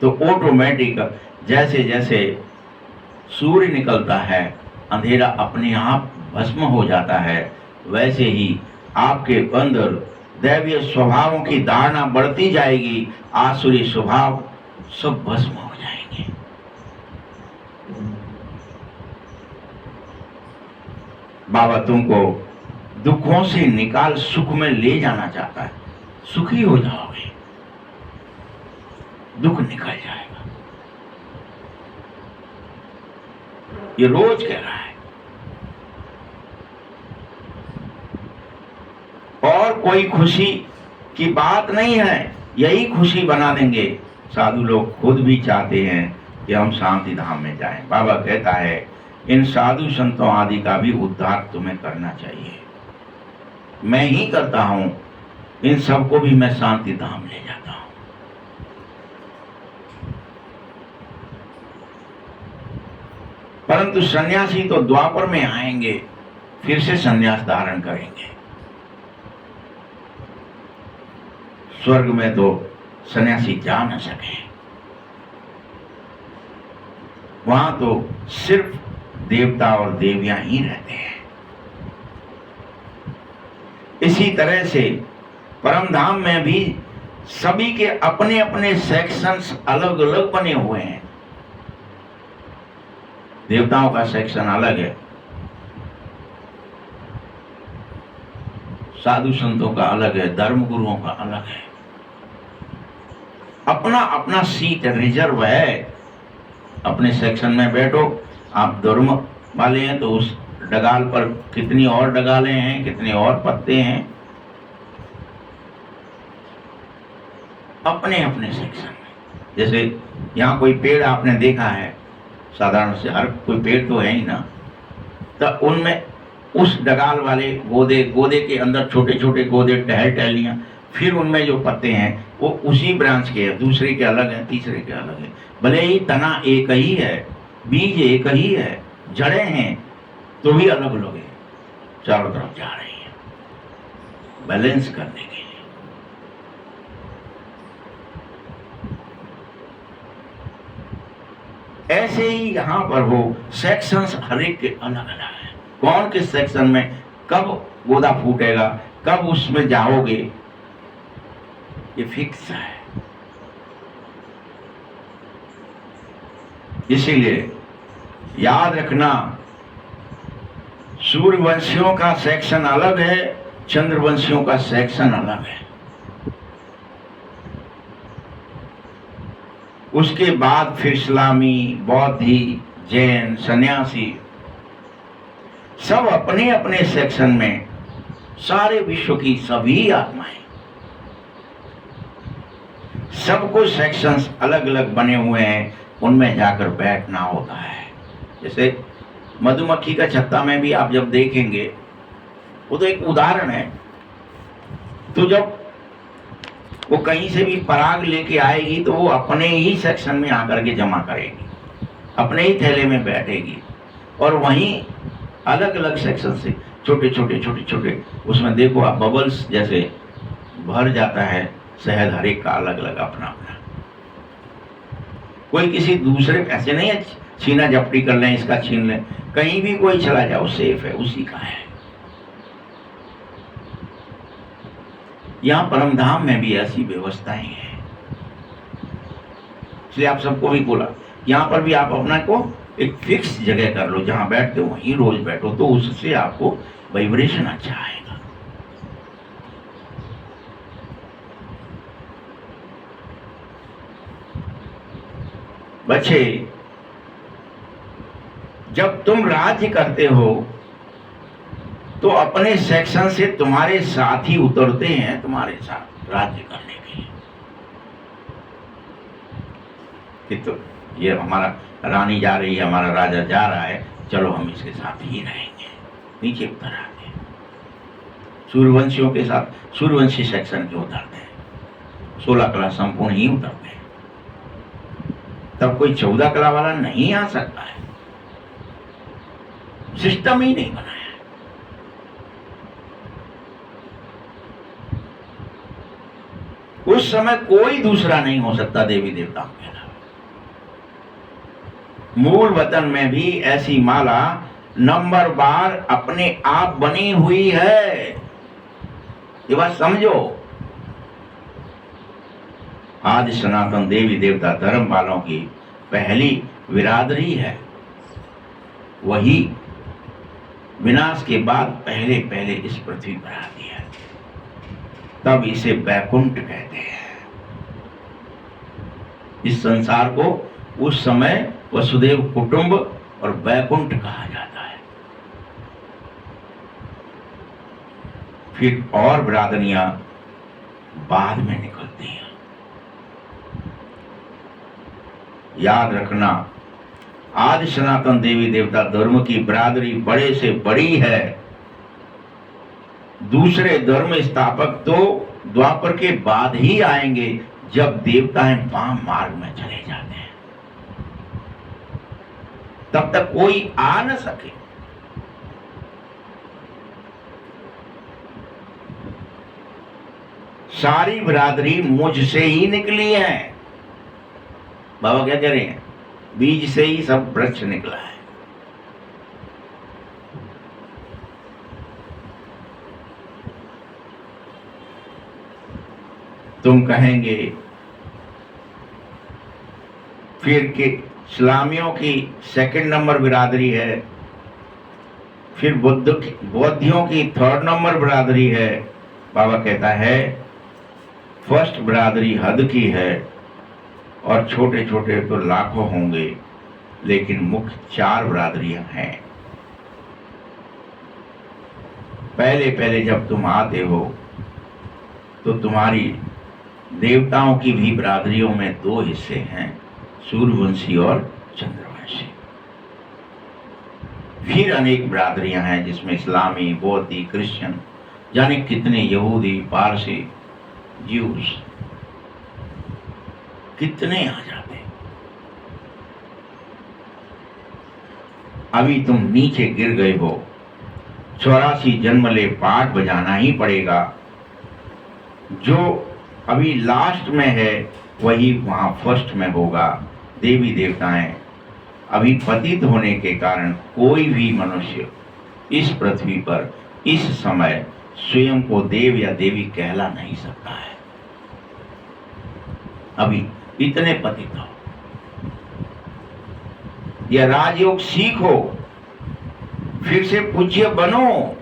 तो ऑटोमेटिक जैसे जैसे सूर्य निकलता है अंधेरा अपने आप भस्म हो जाता है, वैसे ही आपके अंदर दैवीय स्वभावों की धारणा बढ़ती जाएगी, आसुरी स्वभाव सब भस्म हो जाएंगे। बाबा तुमको दुखों से निकाल सुख में ले जाना चाहता है। सुखी हो जाओगे, दुख निकल जाएगा। ये रोज कह रहा है। और कोई खुशी की बात नहीं है, यही खुशी बना देंगे। साधु लोग खुद भी चाहते हैं कि हम शांति धाम में जाएं। बाबा कहता है इन साधु संतों आदि का भी उद्धार तुम्हें करना चाहिए। मैं ही करता हूं, इन सबको भी मैं शांति धाम ले जाता हूं। परंतु सन्यासी तो द्वापर में आएंगे, फिर से सन्यास धारण करेंगे। स्वर्ग में तो सन्यासी जा न सके, वहां तो सिर्फ देवता और देवियां ही रहते हैं। इसी तरह से परम धाम में भी सभी के अपने अपने सेक्शंस अलग अलग बने हुए हैं। देवताओं का सेक्शन अलग है, साधु संतों का अलग है, धर्म गुरुओं का अलग है। अपना अपना सीट रिजर्व है। अपने सेक्शन में बैठो। आप धर्म वाले हैं तो उस डगाल पर कितनी और डगालें हैं, कितने और पत्ते हैं, अपने अपने सेक्शन में। जैसे यहाँ कोई पेड़ आपने देखा है, साधारण से हर कोई पेड़ तो है ही ना, तो उनमें उस डगाल वाले गोदे के अंदर छोटे छोटे गोदे, टहलियां, फिर उनमें जो पत्ते हैं वो उसी ब्रांच के हैं, दूसरे के अलग हैं, तीसरे के अलग हैं। भले ही तना एक ही है, बीज एक ही है, जड़ें हैं, तो भी अलग अलग है, चारों तरफ जा रही है बैलेंस करने के लिए। ऐसे ही यहां पर हो सेक्शंस हर एक के अलग अलग है। कौन किस सेक्शन में कब गोदा फूटेगा, कब उसमें जाओगे, ये फिक्स है। इसीलिए याद रखना, सूर्यवंशियों का सेक्शन अलग है, चंद्रवंशियों का सेक्शन अलग है। उसके बाद फिर इस्लामी, बौद्धि, जैन, सन्यासी सब अपने अपने सेक्शन में, सारे विश्व की सभी आत्माएं, सबको सेक्शंस अलग अलग बने हुए हैं, उनमें जाकर बैठना होता है। जैसे मधुमक्खी का छत्ता में भी आप जब देखेंगे, वो तो एक उदाहरण है, तो जब वो कहीं से भी पराग लेके आएगी तो वो अपने ही सेक्शन में आकर के जमा करेगी, अपने ही थैले में बैठेगी, और वहीं अलग अलग सेक्शन से छोटे छोटे उसमें देखो आप, बबल्स जैसे भर जाता है शहद, हर एक का अलग अलग अपना अपना। कोई किसी दूसरे, ऐसे नहीं है छीना झपटी कर लें, इसका छीन लें, कहीं भी कोई चला जाओ सेफ है, उसी का है। यहाँ परमधाम में भी ऐसी व्यवस्थाएं हैं, इसलिए आप सबको भी बोला यहाँ पर भी आप अपना को एक फिक्स जगह कर लो, जहां बैठते हो वहीं रोज बैठो, तो उससे आपको वाइब्रेशन अच्छा आएगा। बच्चे, जब तुम राज्य करते हो तो अपने सेक्शन से तुम्हारे साथी उतरते हैं तुम्हारे साथ राज्य करने के लिए, कि तो ये हमारा रानी जा रही है, हमारा राजा जा रहा है, चलो हम इसके साथ ही रहेंगे। नीचे उतर आते हैं सूर्यवंशियों के साथ, सूर्यवंशी सेक्शन के उतरते हैं, 16 कला संपूर्ण ही उतरते हैं। तब कोई 14 कला वाला नहीं आ सकता है, सिस्टम ही नहीं बनाया। उस समय कोई दूसरा नहीं हो सकता देवी देवताओं के अलावा। मूल वतन में भी ऐसी माला नंबर बार अपने आप बनी हुई है, ये बात समझो। आदि सनातन देवी देवता धर्म वालों की पहली विरादरी है, वही विनाश के बाद पहले पहले इस पृथ्वी पर आती है, तब इसे बैकुंठ कहते हैं। इस संसार को उस समय वसुदेव कुटुंब और बैकुंठ कहा जाता है। फिर और बिरादरियां बाद में निकलती हैं। याद रखना, आदि सनातन देवी देवता धर्म की बिरादरी बड़े से बड़ी है। दूसरे धर्म स्थापक तो द्वापर के बाद ही आएंगे, जब देवताएं वाम मार्ग में चले जाते हैं। तब तक कोई आ न सके। सारी बिरादरी मुझसे ही निकली है। बाबा क्या कह रहे हैं? बीज से ही सब वृक्ष निकला है। तुम कहेंगे फिर के इस्लामियों की सेकंड नंबर बिरादरी है, फिर बौद्धियों की थर्ड नंबर बिरादरी है। बाबा कहता है फर्स्ट बिरादरी हद की है, और छोटे छोटे तो लाखों होंगे, लेकिन मुख्य 4 बिरादरियां हैं। पहले पहले जब तुम आते हो तो तुम्हारी देवताओं की भी बिरादरियों में 2 हिस्से हैं, सूर्यवंशी और चंद्रवंशी। फिर अनेक बिरादरियां हैं जिसमें इस्लामी, बौद्धी, क्रिश्चियन, जाने कितने, यहूदी, पारसी, ज्यूस, कितने आ जाते। अभी तुम नीचे गिर गए हो, 84 जन्म ले पाठ बजाना ही पड़ेगा। जो अभी लास्ट में है वही वहां फर्स्ट में होगा। देवी देवताएं अभी पतित होने के कारण कोई भी मनुष्य इस पृथ्वी पर इस समय स्वयं को देव या देवी कहला नहीं सकता है। अभी इतने पतित हो, यह राजयोग सीखो, फिर से पूज्य बनो,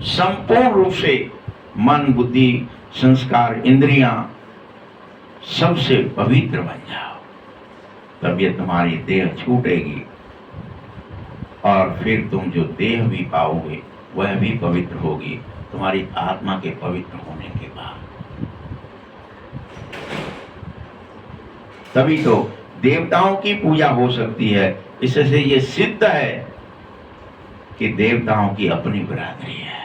संपूर्ण रूप से मन, बुद्धि, संस्कार, इंद्रियां सबसे पवित्र बन जाओ। तब ये तुम्हारी देह छूटेगी, और फिर तुम जो देह भी पाओगे वह भी पवित्र होगी तुम्हारी आत्मा के पवित्र होने के बाद। तभी तो देवताओं की पूजा हो सकती है। इससे ये सिद्ध है कि देवताओं की अपनी बिरादरी है।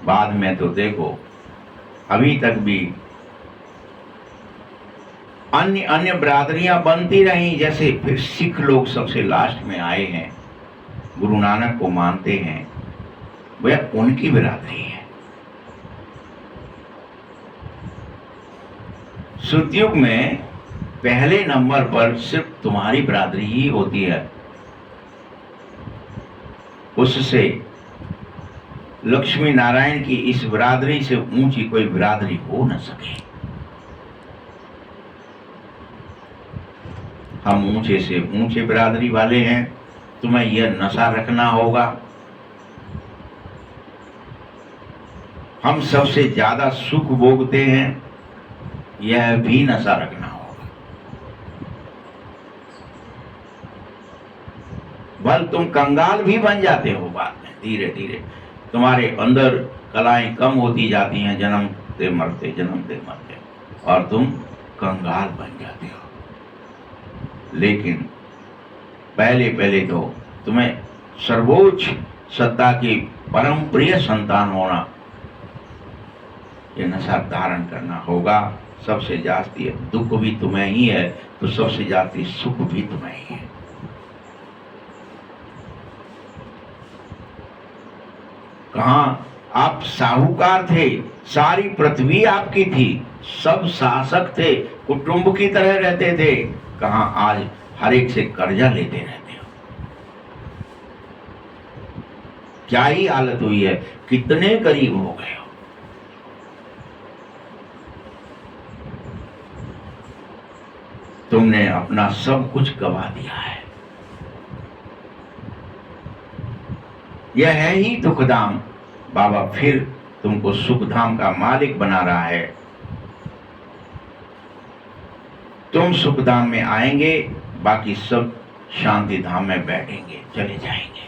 बाद में तो देखो, अभी तक भी अन्य अन्य बिरादरियां बनती रही। जैसे फिर सिख लोग सबसे लास्ट में आए हैं, गुरु नानक को मानते हैं, वह उनकी बिरादरी है। सतयुग में पहले नंबर पर सिर्फ तुम्हारी बिरादरी ही होती है, उससे लक्ष्मी नारायण की इस बिरादरी से ऊंची कोई बिरादरी हो न सके। हम ऊंचे से ऊंचे बिरादरी वाले हैं। तुम्हें यह नशा रखना होगा, हम सबसे ज्यादा सुख भोगते हैं, यह भी नशा रखना होगा। बल तुम कंगाल भी बन जाते हो बाद में, धीरे धीरे तुम्हारे अंदर कलाएं कम होती जाती हैं, जन्मते मरते, और तुम कंगाल बन जाते हो। लेकिन पहले पहले तो तुम्हें सर्वोच्च सत्ता की परम प्रिय संतान होना, ये नशा धारण करना होगा। सबसे जास्ती दुख भी तुम्हें ही है, तो सबसे जास्ती सुख भी तुम्हें ही है। कहां आप साहूकार थे, सारी पृथ्वी आपकी थी, सब शासक थे, कुटुंब की तरह रहते थे। कहां आज हर एक से कर्जा लेते रहते हो। क्या ही हालत हुई है, कितने करीब हो गए हो। तुमने अपना सब कुछ गवा दिया है। यह है ही दुखधाम। बाबा फिर तुमको सुखधाम का मालिक बना रहा है। तुम सुखधाम में आएंगे, बाकी सब शांति धाम में बैठेंगे, चले जाएंगे,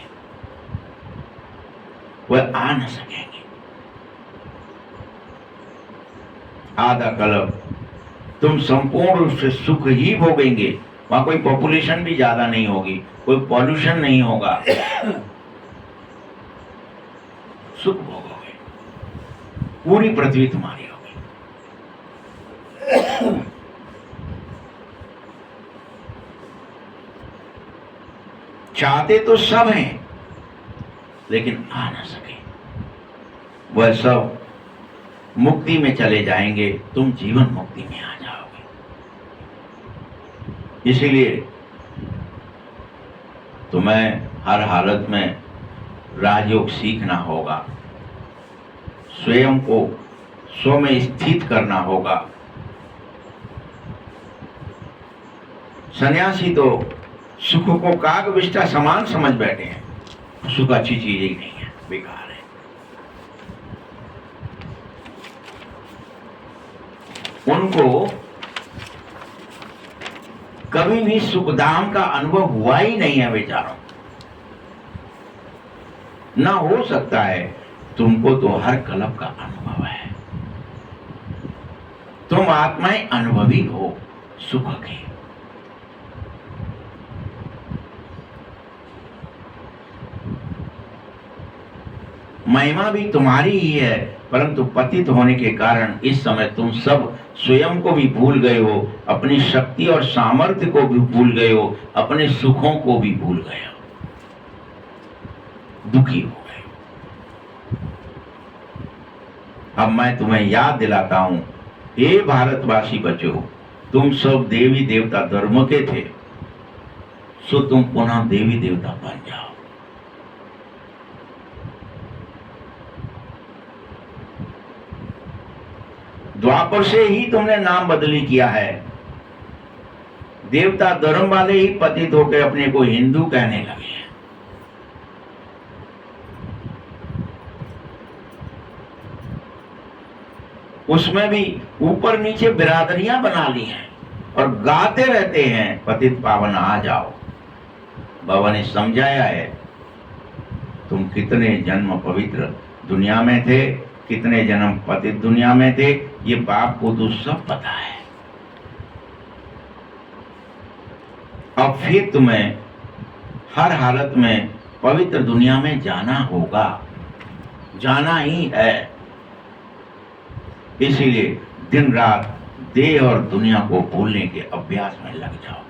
वह आ न सकेंगे। आधा कल्प तुम संपूर्ण रूप से सुख ही भोगेंगे। वहां कोई पॉपुलेशन भी ज्यादा नहीं होगी, कोई पॉल्यूशन नहीं होगा, सुख भोगोगे, पूरी पृथ्वी तुम्हारी होगी। चाहते तो सब हैं लेकिन आ ना सके। वह सब मुक्ति में चले जाएंगे, तुम जीवन मुक्ति में आ जाओगे। इसीलिए तुम्हें हर हालत में राजयोग सीखना होगा, स्वयं को स्व में स्थित करना होगा। सन्यासी तो सुख को काग विष्ठा समान समझ बैठे हैं। सुख अच्छी चीज ही नहीं है, बेकार है। उनको कभी भी सुखधाम का अनुभव हुआ ही नहीं है बेचारों। ना हो सकता है, तुमको तो हर कल्प का अनुभव है। तुम आत्माएं अनुभवी हो सुख के। महिमा भी तुम्हारी ही है, परंतु पतित होने के कारण इस समय तुम सब स्वयं को भी भूल गए हो, अपनी शक्ति और सामर्थ्य को भी भूल गए हो, अपने सुखों को भी भूल गए हो, दुखी हो गए। अब मैं तुम्हें याद दिलाता हूं, हे भारतवासी बच्चों, तुम सब देवी देवता धर्म के थे, सो तुम पुनः देवी देवता बन जाओ। द्वापर से ही तुमने नाम बदली किया है। देवता धर्म वाले ही पतित होकर अपने को हिंदू कहने लगे हैं। उसमें भी ऊपर नीचे बिरादरियां बना ली हैं और गाते रहते हैं, पतित पावन आ जाओ। बाबा ने समझाया है, तुम कितने जन्म पवित्र दुनिया में थे, कितने जन्म पतित दुनिया में थे, ये बाप को तो सब पता है। अब फिर तुम्हें हर हालत में पवित्र दुनिया में जाना होगा, जाना ही है। इसीलिए दिन रात देह और दुनिया को भूलने के अभ्यास में लग जाओ।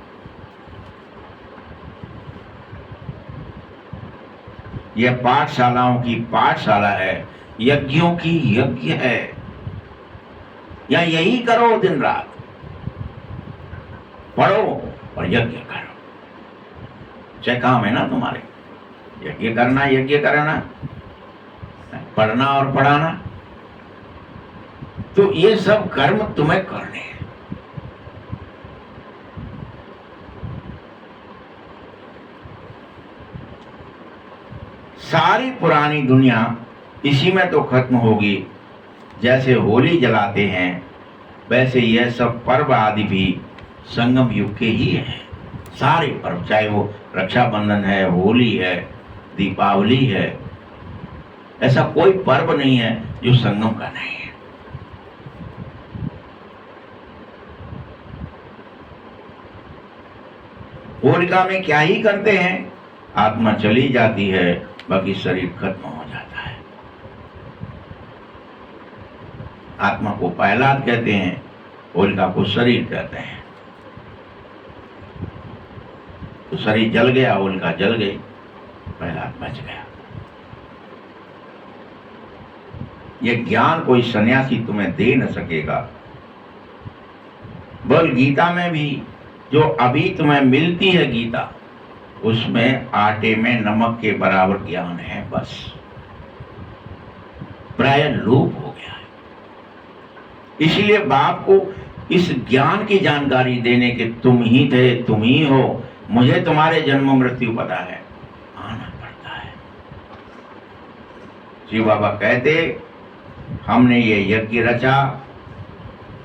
यह पाठशालाओं की पाठशाला है, यज्ञों की यज्ञ है। या यही करो, दिन रात पढ़ो और यज्ञ करो। चाहे काम है ना तुम्हारे, यज्ञ करना, यज्ञ कराना, पढ़ना और पढ़ाना, तो ये सब कर्म तुम्हें करने हैं। सारी पुरानी दुनिया इसी में तो खत्म होगी। जैसे होली जलाते हैं, वैसे यह सब पर्व आदि भी संगम युग के ही हैं। सारे पर्व, चाहे वो रक्षाबंधन है, होली है, दीपावली है, ऐसा कोई पर्व नहीं है जो संगम का नहीं है। होलिका में क्या ही करते हैं, आत्मा चली जाती है, बाकी शरीर खत्म हो जाता है। आत्मा को प्रहलाद कहते हैं, होलिका को शरीर कहते हैं। तो शरीर जल गया, होलिका जल गई, प्रहलाद बच गया। यह ज्ञान कोई सन्यासी तुम्हें दे न सकेगा। बल गीता में भी जो अभी तुम्हें मिलती है गीता, उसमें आटे में नमक के बराबर ज्ञान है, बस प्राय लोप हो गया है। इसलिए बाप को इस ज्ञान की जानकारी देने के तुम ही थे, तुम ही हो, मुझे तुम्हारे जन्म मृत्यु पता है, आना पड़ता है। शिव बाबा कहते, हमने ये यज्ञ रचा,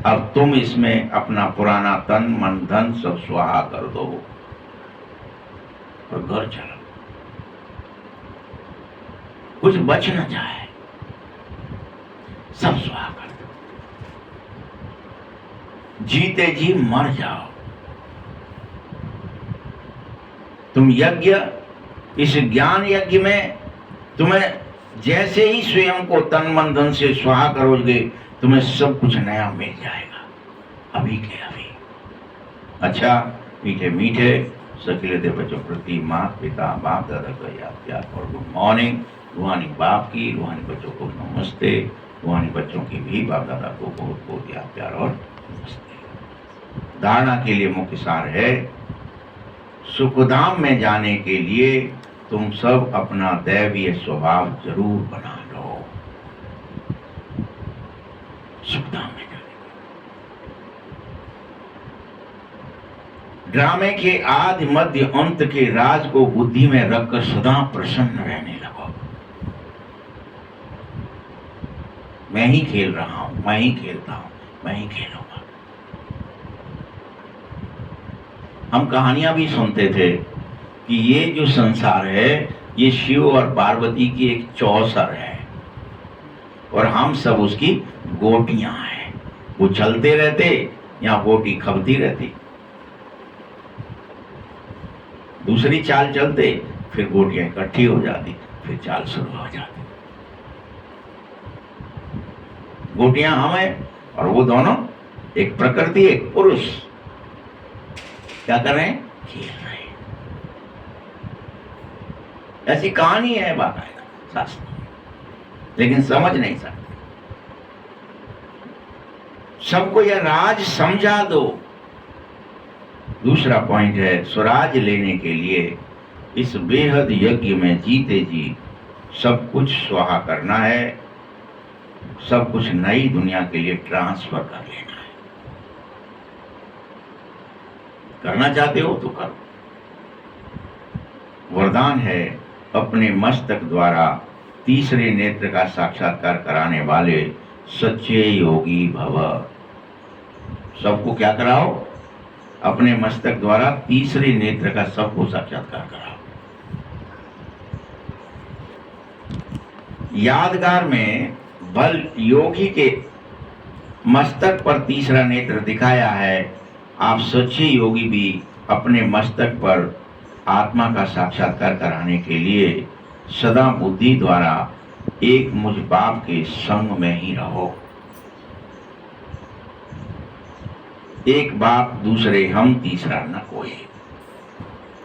अब तुम इसमें अपना पुराना तन मन धन सब स्वाहा कर दो और घर चलो, कुछ बच न जाए, सब स्वाहा कर दो। जीते जी मर जाओ। तुम यज्ञ, इस ज्ञान यज्ञ में तुम्हें जैसे ही स्वयं को तन मन धन से स्वाहा करोगे, तुम्हें सब कुछ नया मिल जाएगा, अभी के अभी। अच्छा, मीठे मीठे सकेले दे बच्चों प्रति माता पिता बाप दादा का याद प्यार और गुड मॉर्निंग। रूहानी बाप की, रूहानी बच्चों को नमस्ते। रूहानी बच्चों की भी बाप दादा को बहुत बहुत याद प्यार और नमस्ते। धारणा के लिए मुख्य सार है, सुखधाम में जाने के लिए तुम सब अपना दैवीय स्वभाव जरूर बना लो। सुखधाम में जाने ड्रामे के आदि मध्य अंत के राज को बुद्धि में रखकर सदा प्रसन्न रहने लगो। मैं ही खेल रहा हूं, मैं ही खेलता हूं, मैं ही खेलूंगा। हम कहानियां भी सुनते थे कि ये जो संसार है ये शिव और पार्वती की एक चौसर है और हम सब उसकी गोटियां हैं। वो चलते रहते या गोटी खपती रहती, दूसरी चाल चलते, फिर गोटियां इकट्ठी हो जाती, फिर चाल शुरू हो जाती। गोटियां हम हैं और वो दोनों, एक प्रकृति एक पुरुष, क्या कर रहे हैं? खेल रहे हैं। ऐसी कहानी है बाकायदा शास्त्र में, लेकिन समझ नहीं सकते। सबको यह राज समझा दो। दूसरा पॉइंट है, स्वराज लेने के लिए इस बेहद यज्ञ में जीते जी सब कुछ स्वाहा करना है, सब कुछ नई दुनिया के लिए ट्रांसफर कर लेना है। करना चाहते हो तो करो। वरदान है, अपने मस्तक द्वारा तीसरे नेत्र का साक्षात्कार कराने वाले सच्चे योगी भव। सबको क्या कराओ? अपने मस्तक द्वारा तीसरे नेत्र का सबको साक्षात्कार कराओ। यादगार में बल योगी के मस्तक पर तीसरा नेत्र दिखाया है। आप सच्चे योगी भी अपने मस्तक पर आत्मा का साक्षात्कार कराने के लिए सदा बुद्धि द्वारा एक मुझ बाप के संग में ही रहो। एक बाप दूसरे हम, तीसरा न कोई।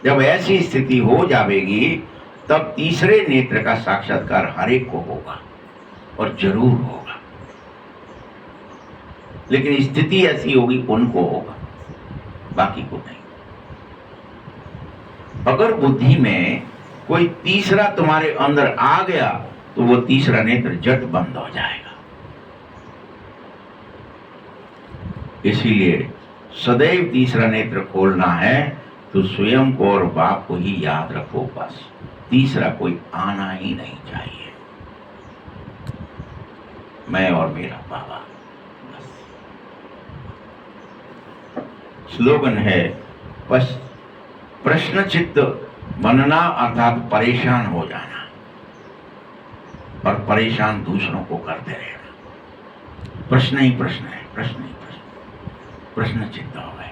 जब ऐसी स्थिति हो जाएगी तब तीसरे नेत्र का साक्षात्कार हर एक को होगा और जरूर होगा, लेकिन स्थिति ऐसी होगी उनको होगा, बाकी को नहीं। अगर बुद्धि में कोई तीसरा तुम्हारे अंदर आ गया तो वो तीसरा नेत्र झट बंद हो जाएगा। इसीलिए सदैव तीसरा नेत्र खोलना है तो स्वयं को और बाप को ही याद रखो। बस तीसरा कोई आना ही नहीं चाहिए। मैं और मेरा बाबा, बस। स्लोगन है, बस प्रश्न चित्त बनना अर्थात परेशान हो जाना और परेशान दूसरों को करते रहना। प्रश्न ही प्रश्न है, प्रश्न ही प्रश्न, प्रश्न चित्त हो गए।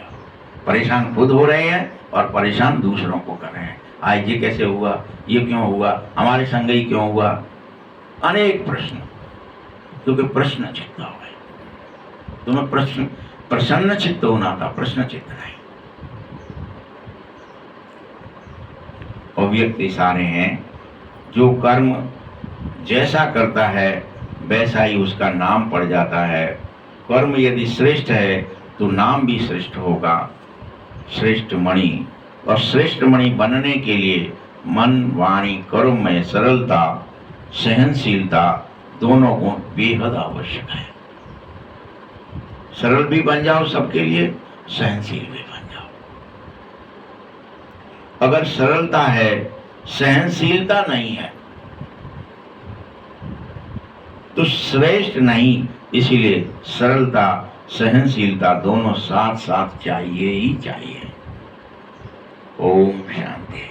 परेशान खुद हो रहे हैं और परेशान दूसरों को कर रहे हैं। आज ये कैसे हुआ, ये क्यों हुआ, हमारे संग ही क्यों हुआ, अनेक प्रश्न, क्योंकि प्रश्न चित्त हो गए। तुम्हें प्रसन्न चित्त होना था, प्रश्न चित्त नहीं। अव्यक्त इशारे हैं, जो कर्म जैसा करता है वैसा ही उसका नाम पड़ जाता है। कर्म यदि श्रेष्ठ है तो नाम भी श्रेष्ठ होगा, श्रेष्ठ मणि। और श्रेष्ठ मणि बनने के लिए मन वाणी कर्म में सरलता सहनशीलता दोनों गुण बेहद आवश्यक है। सरल भी बन जाओ सबके लिए, सहनशील भी बन जाओ। अगर सरलता है सहनशीलता नहीं है तो श्रेष्ठ नहीं। इसीलिए सरलता सहनशीलता दोनों साथ साथ चाहिए ही चाहिए। ओम शांति।